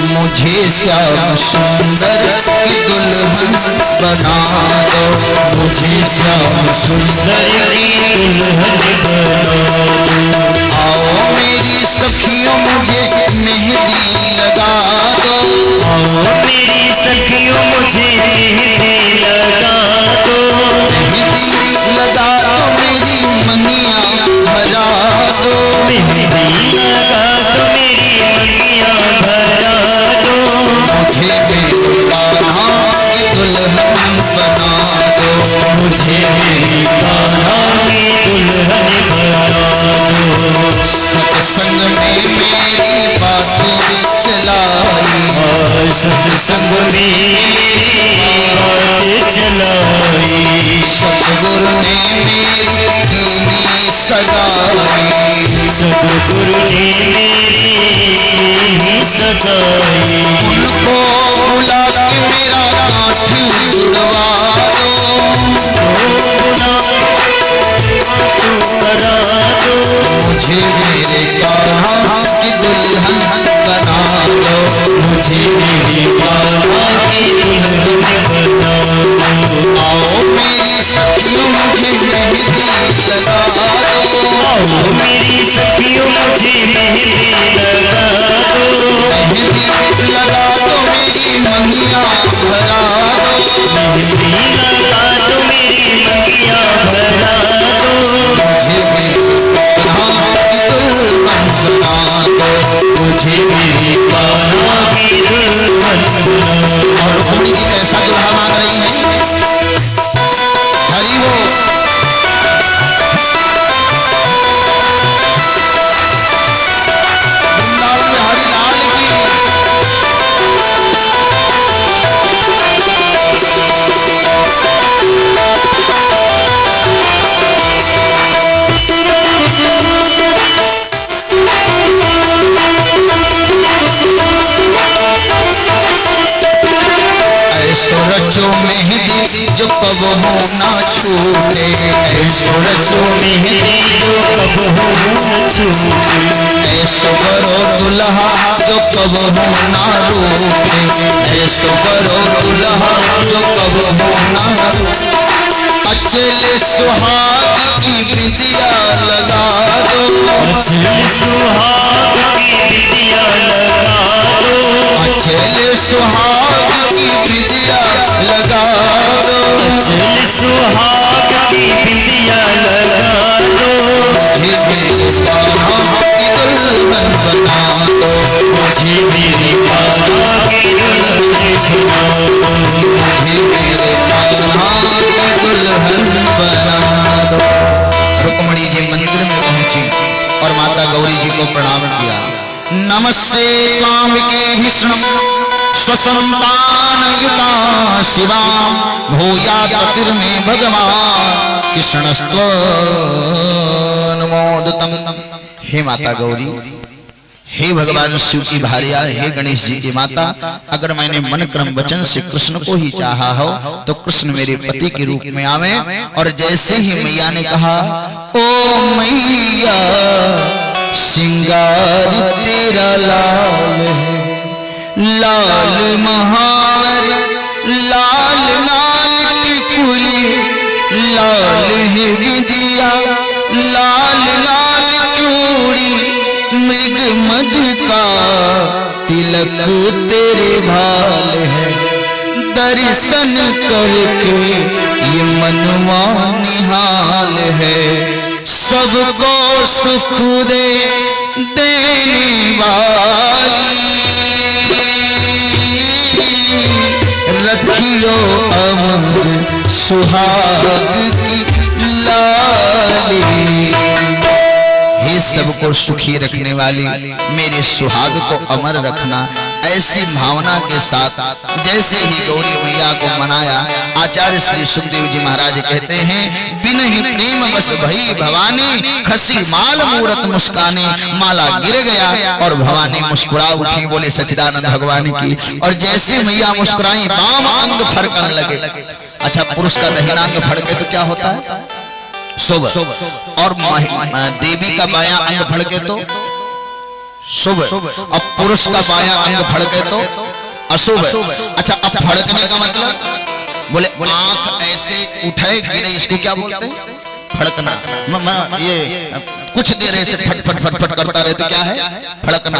मुझे श्याम सुंदर की दुल्हन बना दो, मुझे श्याम सुंदर की दुल्हन बना दो। आओ मेरी सखियों मुझे मेहंदी लगा दो, आओ मेरी सखियों मुझे मेहंदी लगा दो, मेहंदी लगा दो, मेरी मंगिया भरा दो, मेहंदी लगा दो, मेरी मंगिया भरा दो, मुझे मेरी कान्हा की दुल्हन बना दो, मुझे मेरी कान्हा की दुल्हन बना दो। सत्संग में मेरी बातें चलाई, सत्संग में चलाई। सतगुरु ने मेरी कीनी सगाई, सतगुरु ने मेरी कीनी सगाई। उनको बुला के मेरा गांठ जुड़वा करा दो, मुझे मेरे कान्हा की दुल्हन बना दो, मुझे मेरे कान्हा की दुल्हन बना दो। आओ मेरी सखियों मुझे मेहंदी लगा दो, आओ मेरी सखियों मुझे मेहंदी लगा दो, मेहंदी लगा दो मेरी मंगिया भरा दो, मेहंदी लगा दो मेरी मंगिया भरा दो। मुझे मेरे कान्हा की दुल्हन बना दो, मुझे मेरे कान्हा की दुल्हन बना दो। और रुक्मिणी जी कैसा दुल्हा मांग रही है? हरि हो वृंदावन में हरिलाल की। ऐसो रचो मेहंदी जो कब हो ना छूटे, ऐसो रचो मेहंदी जो कब हो न छूटे। ऐसो करो दुल्हा जो कब हो ना रूठे, ऐसो करो दुल्हा जो कब हो ना रूठे। अचल सुहाग की बिंदिया लगा दो, अचल सुहाग की बिंदिया लगा दो, अचल सुहाग की बिंदिया लगा दो, अचल सुहाग की बिंदिया लगा दो। मुझे मेरे कान्हा की दुल्हन बना दो, मुझे मेरे कान्हा की दुल्हन बना दो, मुझे मेरे कान्हा की दुल्हन बना दो। रुक्मिणी जी मंदिर में पहुंची और माता गौरी जी को प्रणाम किया। नमस्ते कामिके भीष्णम स्वसंतान युता शिवाम भूया पतिर्मे भगवान कृष्णस्त्व नमोदतम। हे माता गौरी, हे भगवान शिव की भार्या, हे गणेश जी की माता, अगर मैंने मन क्रम वचन से कृष्ण को ही चाहा हो तो कृष्ण मेरे पति के रूप में आवे। और जैसे ही मैया ने कहा ओ मैया सिंगार तेरा लाल है, लाल महावर लाल नाल टिकुली, लाल है विदिया लाल लाल चूड़ी, मृग मधु का तिलक तेरे भाल है। दर्शन करके ये मनवा निहाल है, सबको सुख दे देने वाली, रखियो अमर सुहाग की लाली। हे सबको सुखी रखने वाली, मेरे सुहाग को अमर रखना। ऐसी भावना के साथ जैसे ही गौरी मैया को मनाया, आचार्य श्री सुखदेव जी महाराज कहते हैं बिन ही प्रेम बस भई भवानी, खसी माल मूरत मुस्काने, माला गिर गया और भवानी मुस्कुरा उठी। बोले सच्चिदानंद भगवान की। और जैसे मैया मुस्कुराई बाम अंग फड़कने लगे। अच्छा, पुरुष का दहिना अंग फड़के तो क्या होता है? शुभ। और देवी का बायां अंग फड़के तो शुभ। अब पुरुष का बायां अंग फड़के तो अशुभ। अच्छा, अब फड़कने का मतलब बोले आंख ऐसे उठे गिरे, इसको क्या बोलते हैं? फड़कना। ये कुछ देर ऐसे फट फट फट फट करता रहे तो क्या है? फड़कना।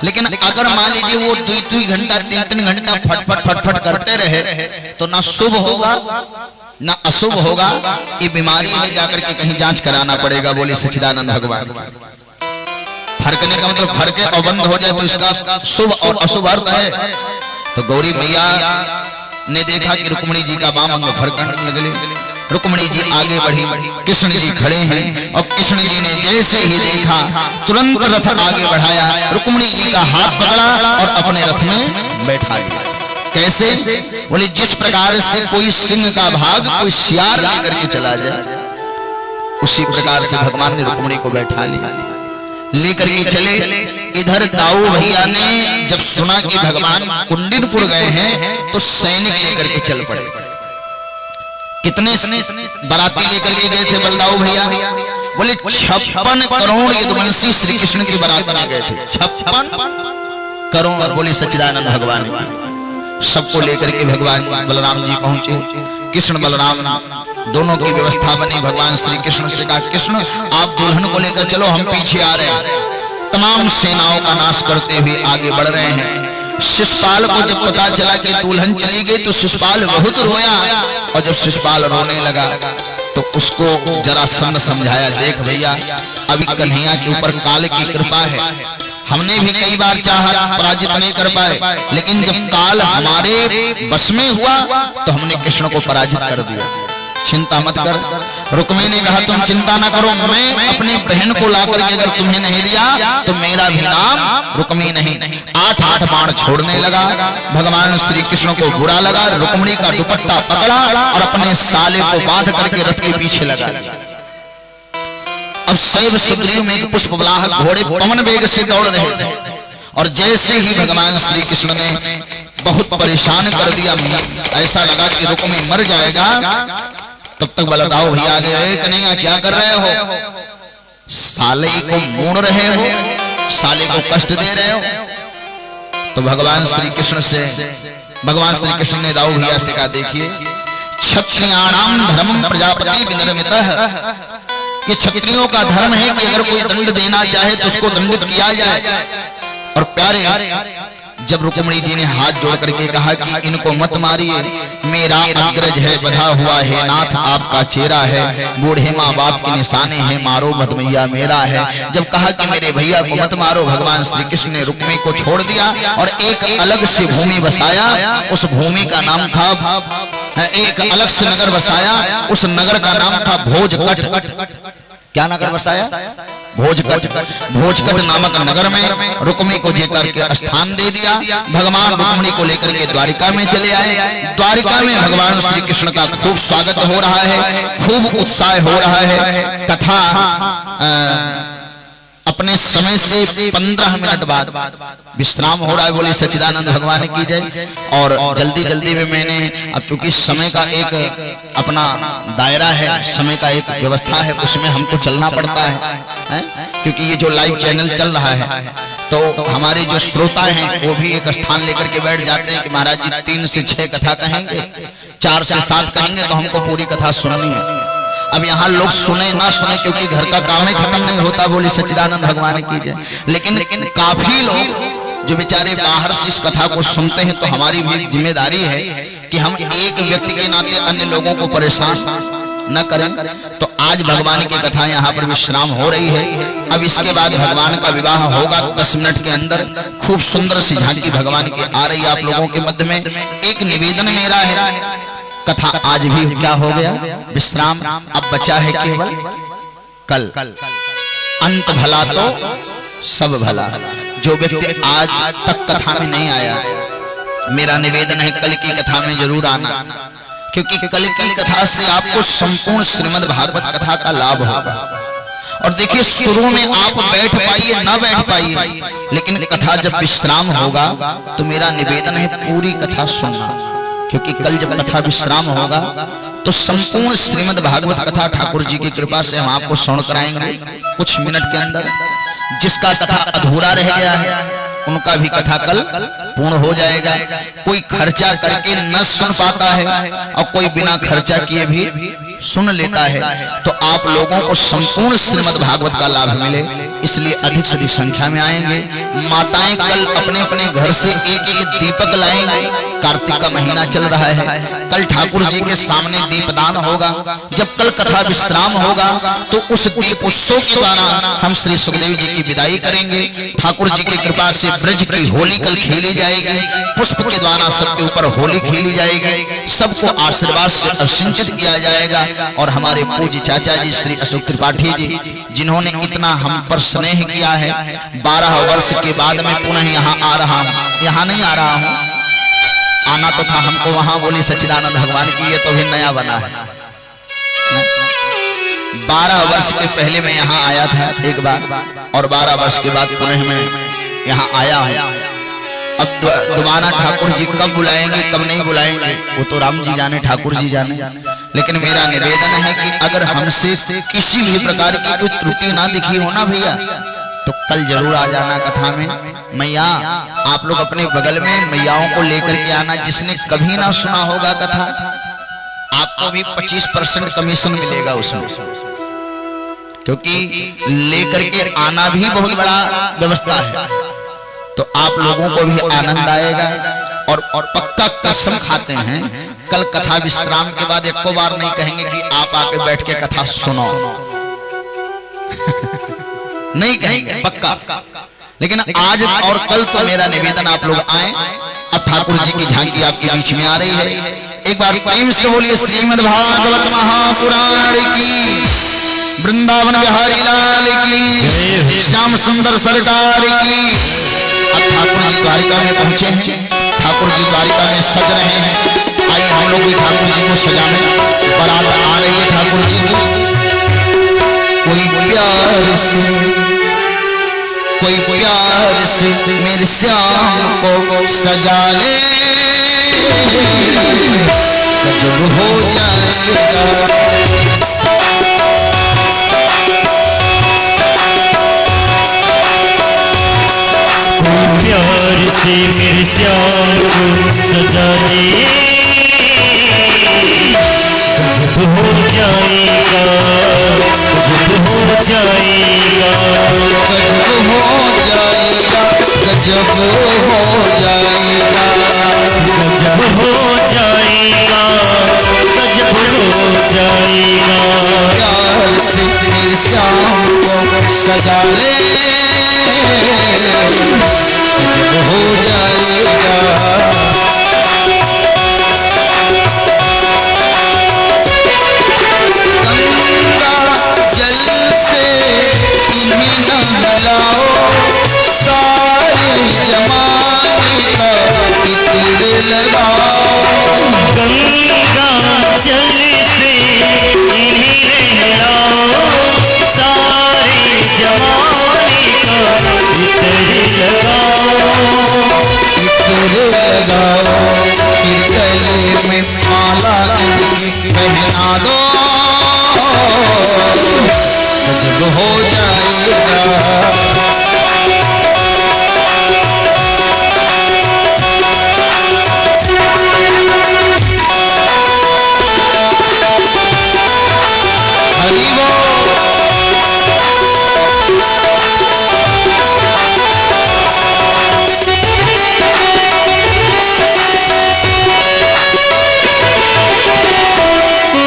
लेकिन अगर मान लीजिए वो 2-2 घंटा 3-3 घंटा फट फट फट फट करते रहे तो ना शुभ होगा ना अशुभ होगा। ये बीमारी है, जाकर के कहीं जांच कराना पड़ेगा। बोले सच्चिदानंद भगवान। फड़कने का मतलब फड़के और बंद हो जाए तो इसका शुभ और अशुभ अर्थ है। तो गौरी मैया ने देखा कि रुक्मिणी जी का बाम अंग फड़कने लगे। रुक्मिणी जी आगे बढ़ी, कृष्ण जी खड़े हैं और कृष्ण जी ने जैसे ही देखा तुरंत रथ आगे बढ़ाया, रुक्मिणी जी का हाथ पकड़ा और अपने रथ में बैठा दिया। कैसे? बोले जिस प्रकार से कोई सिंह का भाग कोई सियार लेकर के चला जाए, उसी प्रकार से भगवान ने रुक्मिणी को बैठा लिया, लेकर के चले। इधर दाऊ भैया ने जब सुना कि भगवान कुंडिनपुर गए हैं तो सैनिक लेकर के चल पड़े। कितने बाराती लेकर के गए थे बलदाऊ भैया? बोले 56 करोड़ यदुवंशी श्री कृष्ण की बारात में गए थे। 56 करोड़ बोले सच्चिदानंद भगवान, सबको लेकर के भगवान बलराम जी पहुंचे। कृष्ण बलराम दोनों की व्यवस्था बनी। भगवान श्री कृष्ण से कहा, कृष्ण आप दुल्हन को लेकर चलो, हम पीछे आ रहे हैं। तमाम सेनाओं का नाश करते हुए आगे बढ़ रहे हैं। शिशुपाल को जब पता चला कि दुल्हन चली गई तो शिशुपाल बहुत रोया, और जब शिशुपाल रोने लगा तो उसको जरासंध समझाया, देख भैया अभी कन्हैया के ऊपर काल की कृपा है, हमने भी कई बार चाहा पराजित नहीं कर पाए, लेकिन जब काल हमारे बस में हुआ तो हमने कृष्ण को पराजित कर दिया, चिंता मत कर। रुक्मिणी ने कहा, तुम चिंता ना करो, मैं अपनी बहन को लाकर के अगर तुम्हें नहीं दिया तो मेरा भी नाम रुक्मिणी नहीं। 8 बाण छोड़ने लगा। भगवान श्री कृष्ण को बुरा लगा, रुक्मिणी का दुपट्टा पकड़ा और अपने साले को बांध करके रथ के पीछे लगा। अब शैव सुग्रीव में एक पुष्पवाहक घोड़े पवन वेग से दौड़ रहे थे, और जैसे ही भगवान श्री कृष्ण ने बहुत परेशान कर दिया, ऐसा लगा कि रुक्मिणी मर जाएगा, तब तक बलदाऊ भैया आ गए। कन्हैया क्या कर रहे हो? साले को मोड़ रहे हो, साले को कष्ट दे रहे हो। तो भगवान श्री कृष्ण ने दाऊ भैया से कहा, देखिए क्षत्रियाणाम धर्मम प्रजापति विनिर्मितः, ये क्षत्रियों का धर्म है कि अगर कोई दंड देना चाहे तो उसको दंडित किया जाए। और प्यारे, जब रुक्मिणी जी ने हाथ जोड़ करके कहा कि इनको मत मारिए, मेरा अग्रज है, बधा हुआ है नाथ आपका चेहरा है, बूढ़े माँ बाप के निशाने हैं, मारो मत भैया मेरा है। जब कहा कि मेरे भैया को मत मारो, भगवान श्री कृष्ण ने रुक्मिणी को छोड़ दिया और एक अलग से भूमि बसाया। उस भूमि का नाम था, एक अलग से नगर बसाया, उस नगर का नाम था भोजकट। क्या नगर बसाया? भोजकट। भोजकट नामक नगर में रुक्मिणी को जेकर के स्थान दे दिया। भगवान रुक्मिणी को लेकर के द्वारिका में चले आए। द्वारिका में भगवान श्री कृष्ण का खूब स्वागत हो रहा है, खूब उत्साह हो रहा है। कथा अपने समय से 15 मिनट बाद विश्राम हो रहा है। बोले सच्चिदानंद भगवान की जय। और जल्दी जल्दी में मैंने, अब चूंकि समय का एक अपना दायरा है, समय का एक व्यवस्था है, उसमें हमको चलना पड़ता है, क्योंकि ये जो लाइव चैनल चल रहा है तो हमारे जो श्रोता हैं वो भी एक स्थान लेकर के बैठ जाते हैं कि महाराज जी 3 से 6 कथा कहेंगे, 4 से 7 कहेंगे तो हमको पूरी कथा सुननी है। अब यहाँ लोग सुने ना सुने क्योंकि घर का काम ही खत्म नहीं होता, बोले सच्चिदानंद भगवान की जय। लेकिन काफी लोग जो बेचारे बाहर से इस कथा को सुनते हैं, तो हमारी भी जिम्मेदारी है कि हम एक व्यक्ति के नाते अन्य लोगों को परेशान न करें। तो आज भगवान की कथा यहाँ पर विश्राम हो रही है। अब इसके बाद भगवान का विवाह होगा 10 मिनट के अंदर। खूब सुंदर सी झांकी भगवान की आ रही है आप लोगों के मध्य में। एक निवेदन मेरा है, कथा आज भी क्या हो गया विश्राम, अब बचा है केवल कल। अंत भला तो सब भला। जो व्यक्ति आज तक कथा में नहीं आया, मेरा निवेदन है कल की कथा में जरूर आना, क्योंकि कल की कथा से आपको संपूर्ण श्रीमद् भागवत कथा का लाभ होगा। और देखिए, शुरू में आप बैठ पाइए ना बैठ पाइए, लेकिन कथा जब विश्राम होगा तो मेरा निवेदन है पूरी कथा सुनना, क्योंकि कल जब कथा विश्राम होगा तो संपूर्ण श्रीमद् भागवत कथा ठाकुर जी की कृपा से हम आपको श्रवण कराएंगे कुछ मिनट के अंदर। जिसका कथा अधूरा रह गया है उनका भी कथा कल पूर्ण हो जाएगा। कोई खर्चा करके न सुन पाता है और कोई बिना खर्चा किए भी सुन लेता है। तो आप लोगों को संपूर्ण श्रीमद् भागवत का लाभ मिले, इसलिए अधिक से अधिक संख्या में आएंगे। माताएं कल अपने अपने घर से एक एक दीपक लाएंगे। कार्तिक का महीना चल रहा है, कल ठाकुर जी के सामने दीपदान होगा। जब कल कथा विश्राम होगा तो उस दीप उत्सव के द्वारा हम श्री सुखदेव जी की विदाई करेंगे। ठाकुर जी की कृपा से ब्रज की होली कल खेली जाएगी, पुष्प के द्वारा सबके ऊपर होली खेली जाएगी, सबको आशीर्वाद से असिंचित किया जाएगा। और हमारे पूज्य चाचा जी श्री अशोक त्रिपाठी जी, जिन्होंने इतना हम पर स्नेह किया है, 12 वर्ष के बाद मैं पुनः यहाँ आ रहा हूँ, यहाँ नहीं आ रहा हूँ, आना तो था हमको वहां, बोली सच्चिदानंद भगवान की ये तो भी नया बना है। 12 वर्ष के पहले मैं यहाँ आया था एक बार, और 12 वर्ष के बाद पुनः मैं यहाँ आया हूँ। अब दोबारा ठाकुर जी कब बुलाएंगे कब नहीं बुलाएंगे वो तो राम जी जाने, ठाकुर जी जाने। लेकिन मेरा निवेदन है कि अगर हमसे किसी भी प्रकार की कोई त्रुटि ना दिखी हो ना भैया, तो कल जरूर आ जाना कथा में। मैया आप लोग अपने बगल में मैयाओं को लेकर के आना। जिसने कभी ना सुना होगा कथा, आपको भी 25% कमीशन मिलेगा उसमें, क्योंकि लेकर के आना भी बहुत बड़ा व्यवस्था है। तो आप लोगों को भी आनंद आएगा। और पक्का कसम खाते हैं, कल कथा विश्राम के बाद एक बार नहीं कहेंगे कि आप आके बैठ के कथा सुनो नहीं कहेंगे पक्का। लेकिन आज और कल तो मेरा निवेदन आप लोग आए। अब ठाकुर जी की झांकी आपके बीच में आ रही है। एक बार प्रेम से बोलिए श्रीमद् भागवत महापुराण की, वृंदावन बिहारी लाल की, श्याम सुंदर सरकार की। अब ठाकुर जी द्वारिका में पहुंचे हैं, ठाकुर जी द्वारिका में सज रहे हैं। आइए हम लोग भी ठाकुर जी को सजाने। बारात आ रही है ठाकुर जी की। कोई प्यार से मेरे श्याम को सजा ले, गजब हो जाएगा। प्यार से मेरे श्याम को सजा दे, गजब हो जाएगा, गजब हो जाएगा, गजब हो जाएगा, गजब हो जाएगा, गजब हो जाएगा, गजब हो जाएगा। प्यार से मेरे श्याम को सजा ले, गजब हो जाएगा। गंगा जल से इन्हें न मिलाओ, सारे जमाने का इत्र लगाओ। गंगा जल से इन्हें नहलाओ, सारे जमाने का इत्र लगाओ, इत्र लगाओ। फिर गले में माला इनकी पहना दो, गजब हो जाएगा। हरि बोल। साथ होगी, सुंदर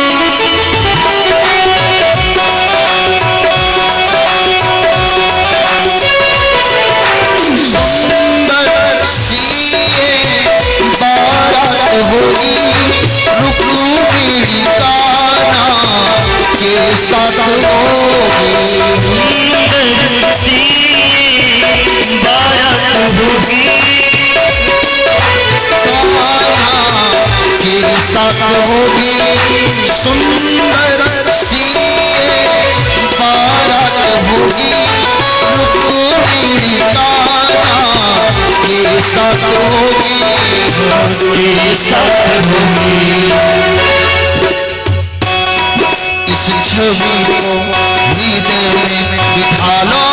सी बारात होगी, के साथ होगी। सुंदर सी बारात होगी, रुक्मिणी कान्हा के साथ होगी, के साथ होगी। इस छवि को हृदय में बिठा लो,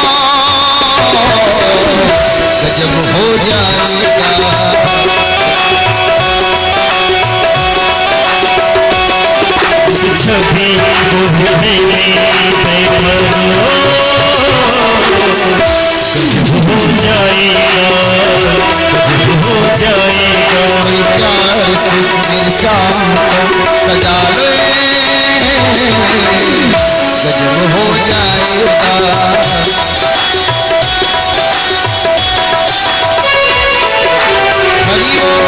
गजब हो जाएगा। इस छवि को हृदय में बैठा लो, गजब हो जाएगा, गजब हो जाएगा। कोई प्यार से मेरे श्याम को सजा ले, गजब हो जाएगा। हरि बोल।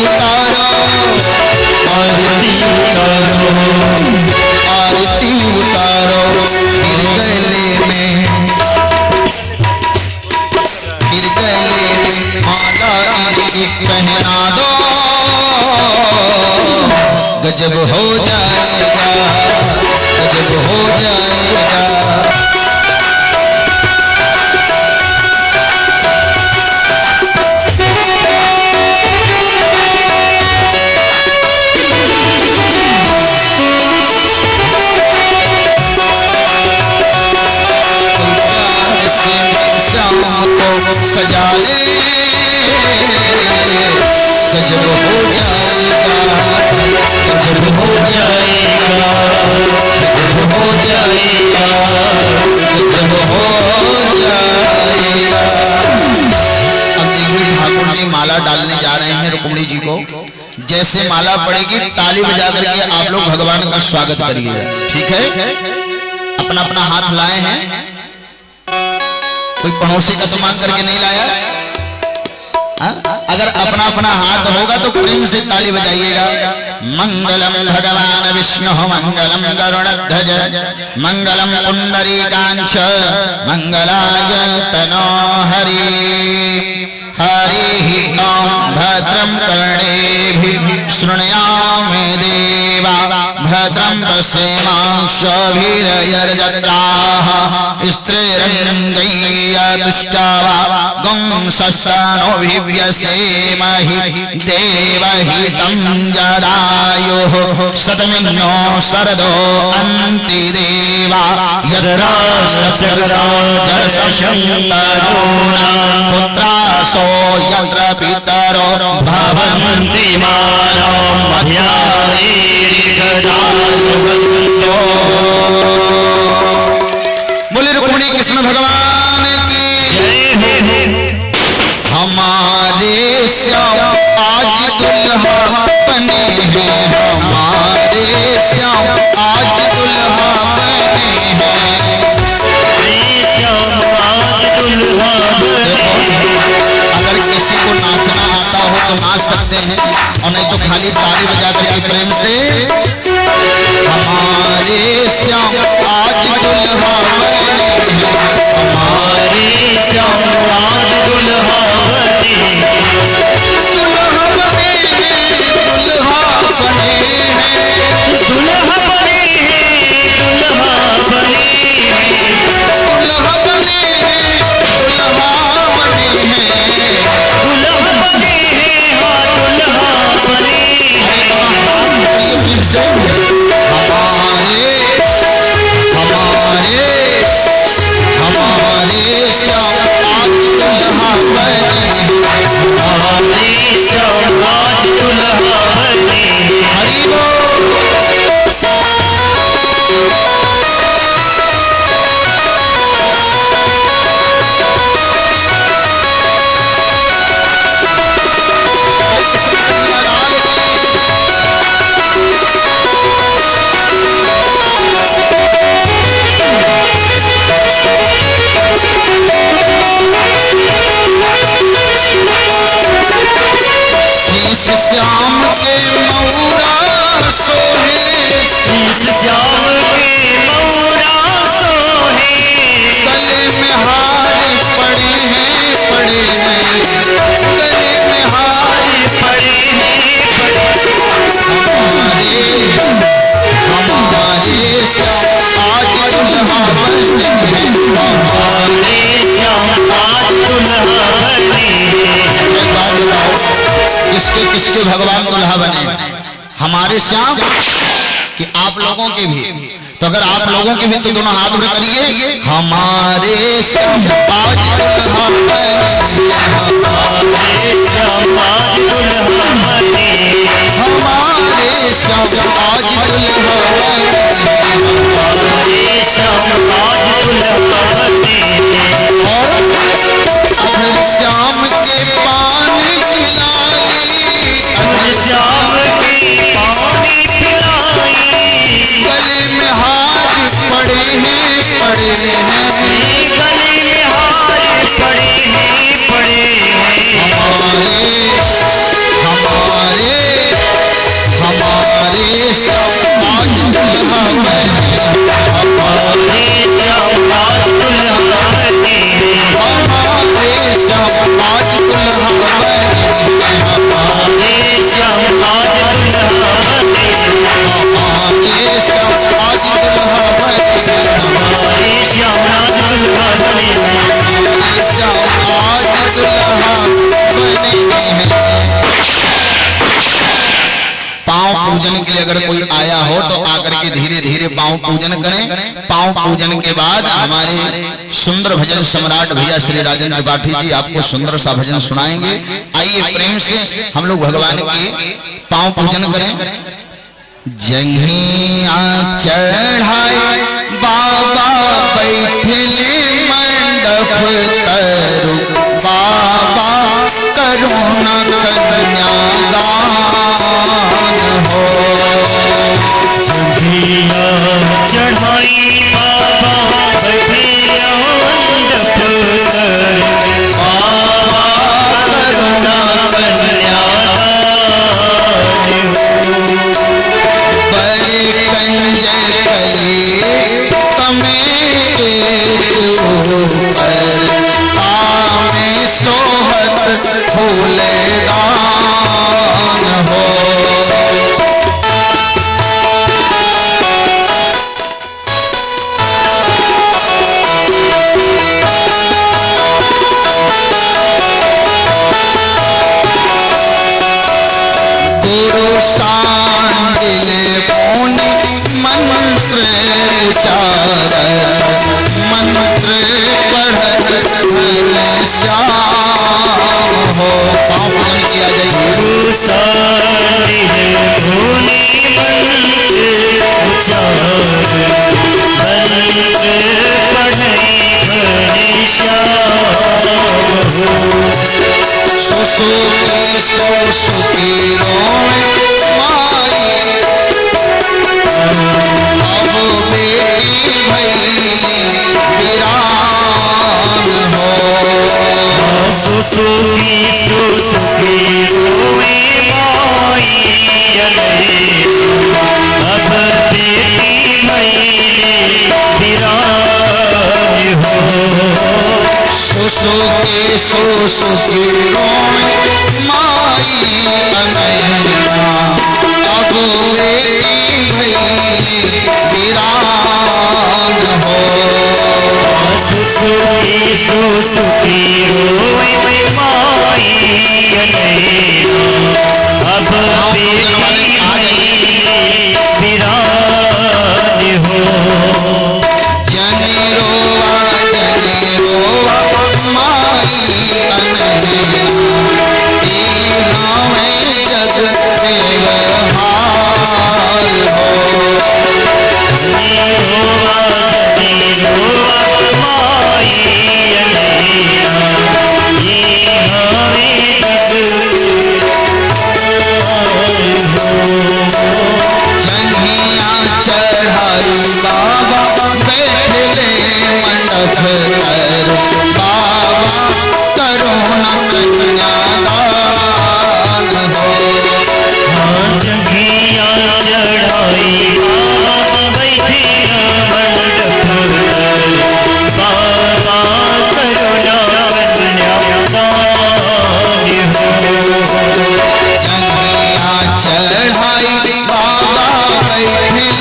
उतारो आरती उतारो आरती उतारो फिर गले में माला इनकी पहना दो गजब हो जाएगा गजब हो जाएगा सजा ले गजब हो जाएगा गजब हो जाएगा गजब हो जाएगा गजब हो जाएगा। अब देखिए ठाकुर जी माला डालने जा रहे हैं रुक्मिणी जी को। जैसे माला पड़ेगी ताली बजा करके आप लोग भगवान का स्वागत करिएगा, ठीक है। अपना अपना हाथ लाए हैं, कोई पड़ोसी का तो मांग करके नहीं लाया। अगर अपना अपना हाथ होगा तो प्रेम से ताली बजाइएगा। मंगलम भगवान विष्णु मंगलम गरुड़ध्वज मंगलम पुंडरीकांच मंगलाय तनो हरि हरि ओम भद्रम कर्णेभिः शृणुयामि देवा भद्रम पश्येमाक्षभिर्यजत्राः स्त्रीरङ्गैर्यतुष्टावा गुंसस्तनोभिव्यसेमहि देवहितं जदायुः शतमिनो शरदो अन्ति देवा पुत्रासो यत्र पितरो भवन्ति मानो मध्यादेशदायुगन्तो। बोले रुक्मिणी कृष्ण भगवान की जय हो। हमारे श्याम आज दुल्हा बने हैं हमारे श्याम आज दुल्हा बने हैं। अगर किसी को नाचना आता हो तो नाच सकते हैं और नहीं तो खाली ताली बजा करके प्रेम से हमारे श्याम आज दुल्हा बने हमारे श्याम आज दुल्हा बने दुल्हा बने दुल्हा बने दुल्हा बने दुल्हा बने दुल्हा बने श्याम के मऊरा सोहे शीश श्याम के मऊरा सोहे गले में हार पड़े हैं गले में हार पड़े हैं हमारे श्याम आज दुल्हा बने हमारे श्याम आज दुल्हा बने। किसके किसके भगवान दुल्हा बने? हमारे श्याम कि आप लोगों के भी? तो अगर आप लोगों के भी तो दोनों हाथ उठा करिए हमारे श्याम आज दुल्हा बने हमारे श्याम आज दुल्हा बने हमारे श्याम आज दुल्हा बने हमारे श्याम आज दुल्हा बने। और श्याम के पान खिलाई श्याम के पानी पिलाई गले में हार पड़े हैं गले में हार पड़े हैं हमारे पूजन करें। पांव पूजन के बाद हमारे सुंदर भजन सम्राट भैया श्री राजेंद्र त्रिपाठी जी आपको सुंदर सा भजन सुनाएंगे। आइए प्रेम से हम लोग भगवान के पांव पूजन करें। जंघिया चढ़ाए बाबा बैठले मंडप तरु, बाबा करुणा कन्यादान हो। जंघिया चढ़ाई बाबा बैठले मंडप तरु, बाबा करुणा कन्यादान हो। बड़े कंज कले तमें ऊपर, आमे सोहत फूलदान हो। गुरु सांडिल पुनि मंत्र उचारत, मंत्र पढ़त घनश्याम हो। पाँव पूजन किया जाए। गुरु सांडिल पुनि मंत्र उचारत, मंत्र पढ़ई घनश्याम हो। सुसुकी सुसुकी रोए माई, अब बेटी भैली वीरान हो। सुसुकी सुसुकी रोए माई, अब बेटी भैली वीरान हो। सुसुकी सुसुकी रोए माई अनैया, अब बेटी भैली वीरान हो। सुसुकी सुसुकी रोए माई अनैया, अब बेटी भैली वीरान हो। जनी रोवा माई अनैया, ई हमें जग व्यवहार हो। जंघिया चढ़ाई बाबा बैठले मंडप तरु, बाबा करुणा कन्यादान हो। जंघिया चढ़ाई बाबा बैठे मंडप तरु, बाबा करुणा कन्यादान हो। जंघिया चढ़ाई बाबा बैठले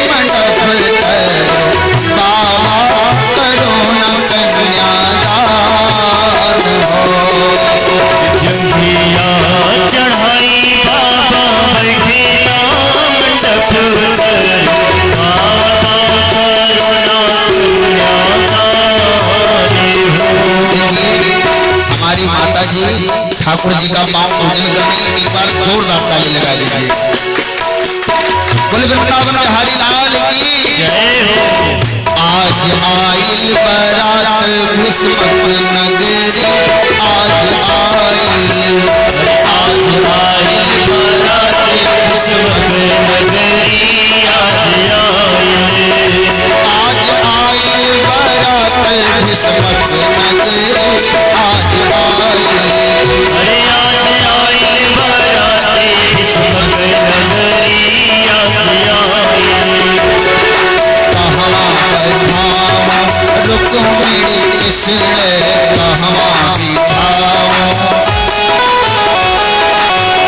मंडप तरु, बाबा करुणा कन्यादान हो। जंघिया चढ़ाई बाबा बैठे मंडप तरु, बाबा करुणा कन्यादान हो। हमारी माता जी ठाकुर जी का पांव पूजन करने एक बार जोरदार ताली लगा दीजिए। बोले वृंदावन बिहारी लाल की जय हो। आज आइल बारात भीष्मक नगरी, आज आइल, आज आइल बारात भीष्मक नगरी, आज आइल, आज आइल बारात भीष्मक नगरी, आज आइल। अरे आज आइल बारात भीष्मक नगरी, आज आइल। कहवा बैठाओ रुक्मिणी कृष्ण, कहवा बिठाओ,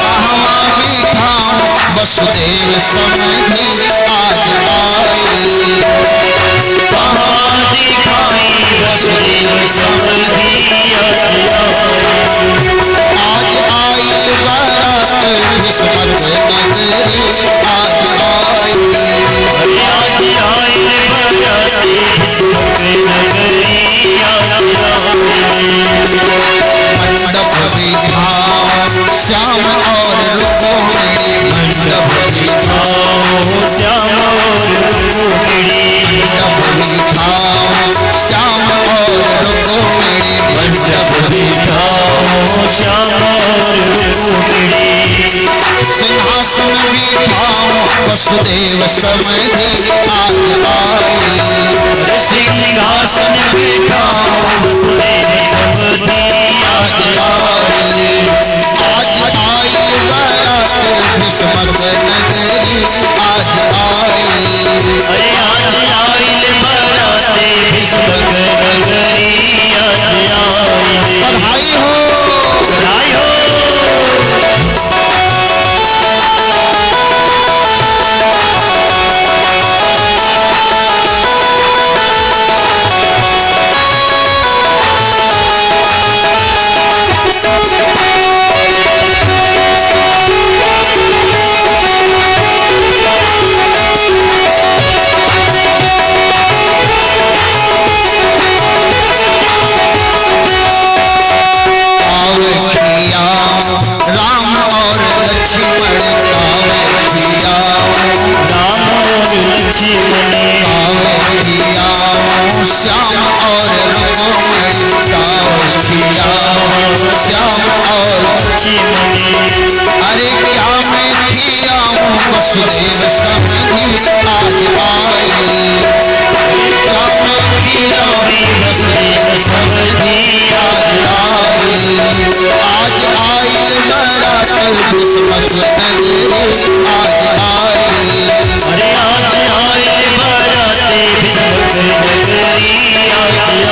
कहवा बिठाओ वसुदेव समधि, आज आइल। कहाँ दिखाई वसुदेव समधि, आज आइल बारात भीष्मक नगरी, आज आइल। आज दिखाओ श्याम और रुक्मिणी मंडप दिखाओ श्याम और रुक्मिणी मंडप दिखाओ श्याम और रुक्मिणी मंडप दिखाओ श्याम और रुक्मिणी सिंहासन बिठाओ वसुदेव समधि आज आई सिंहासन बिठाओ वसुदेव समधि आज आई आज आई बारात भीष्मक नगरी आज आई अरे आज आई बारात भीष्मक नगरी आज आई बधाई हो बधाई हो अरे क्या मैं किया हूँ वसुदेव समधि आज आई क्या मैं किया वसुदेव समधि आज आई आज आई बारात भीष्मक नगरी आज आई अरे आज आई बारात भीष्मक नगरी आज आई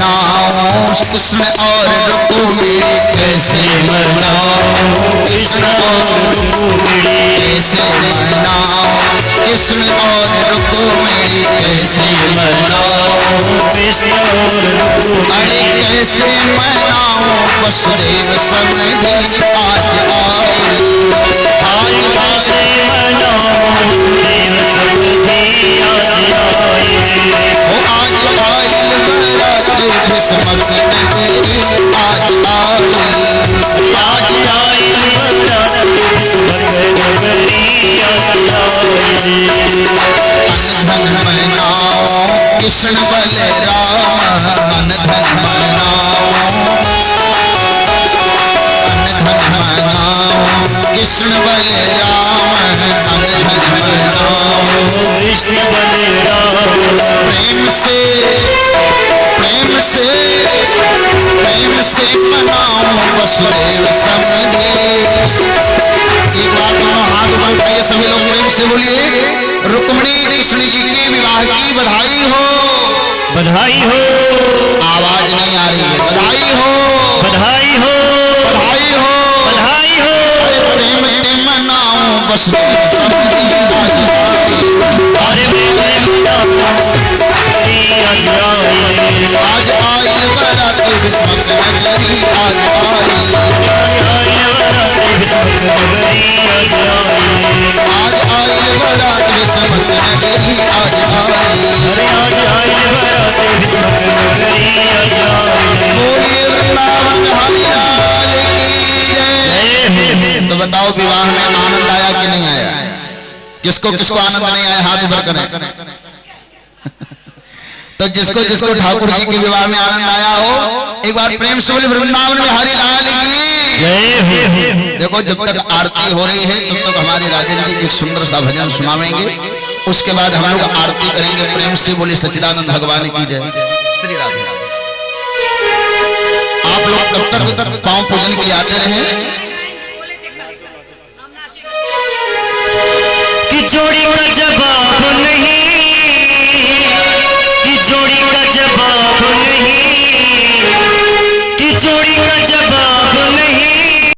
कृष्ण और रुक्मिणी कैसे मनाओ कृष्ण और रुक्मिणी कैसे मनाओ कृष्ण और रुक्मिणी कैसे मनाओ कृष्ण और अरे रुक्मिणी कैसे मनाओ वसुदेव समधि आज आई आज कैसे मनाओ वसुदेव समधि आज आई वो आज आई बारात भीष्मक नगरी आज आई आज आई बारात भीष्मक नगरी आज आई धन मनाओ कृष्ण बलराम मन धन मनाओ धन मनाओ कृष्ण बलराम मन धन मनाओ कृष्ण बलराम प्रेम से मनाओ वसुदेव समधि एक बार दोनों हाथ ऊपर उठाइए सभी लोग प्रेम से बोलिए रुक्मिणी कृष्ण जी के विवाह की बधाई हो बधाई हो आवाज नहीं आ रही है बधाई हो बधाई हो बधाई हो बधाई हो अरे प्रेम से मनाओ वसुदेव समधि अरे आज आई बारात भीष्मक नगरी आज आई आज आई बारात भीष्मक नगरी आज आई बोलिए वृंदावन हरि लाल की जय। तो बताओ विवाह में आनंद आया कि नहीं आया किसको किसको आनंद नहीं आया हाथ ऊपर करें तो जिसको जिसको ठाकुर जी के विवाह में आनंद आया हो एक बार प्रेम से बोले वृंदावन में हरि लाल की जय। देखो जब तक आरती हो रही है तब तक हमारे राजन जी एक सुंदर सा भजन सुनावेंगे उसके बाद हम लोग आरती करेंगे प्रेम से बोले सच्चिदानंद भगवान की जय श्री राधे आप लोग तब तक पांव पूजन के आते रहे कि जोड़ी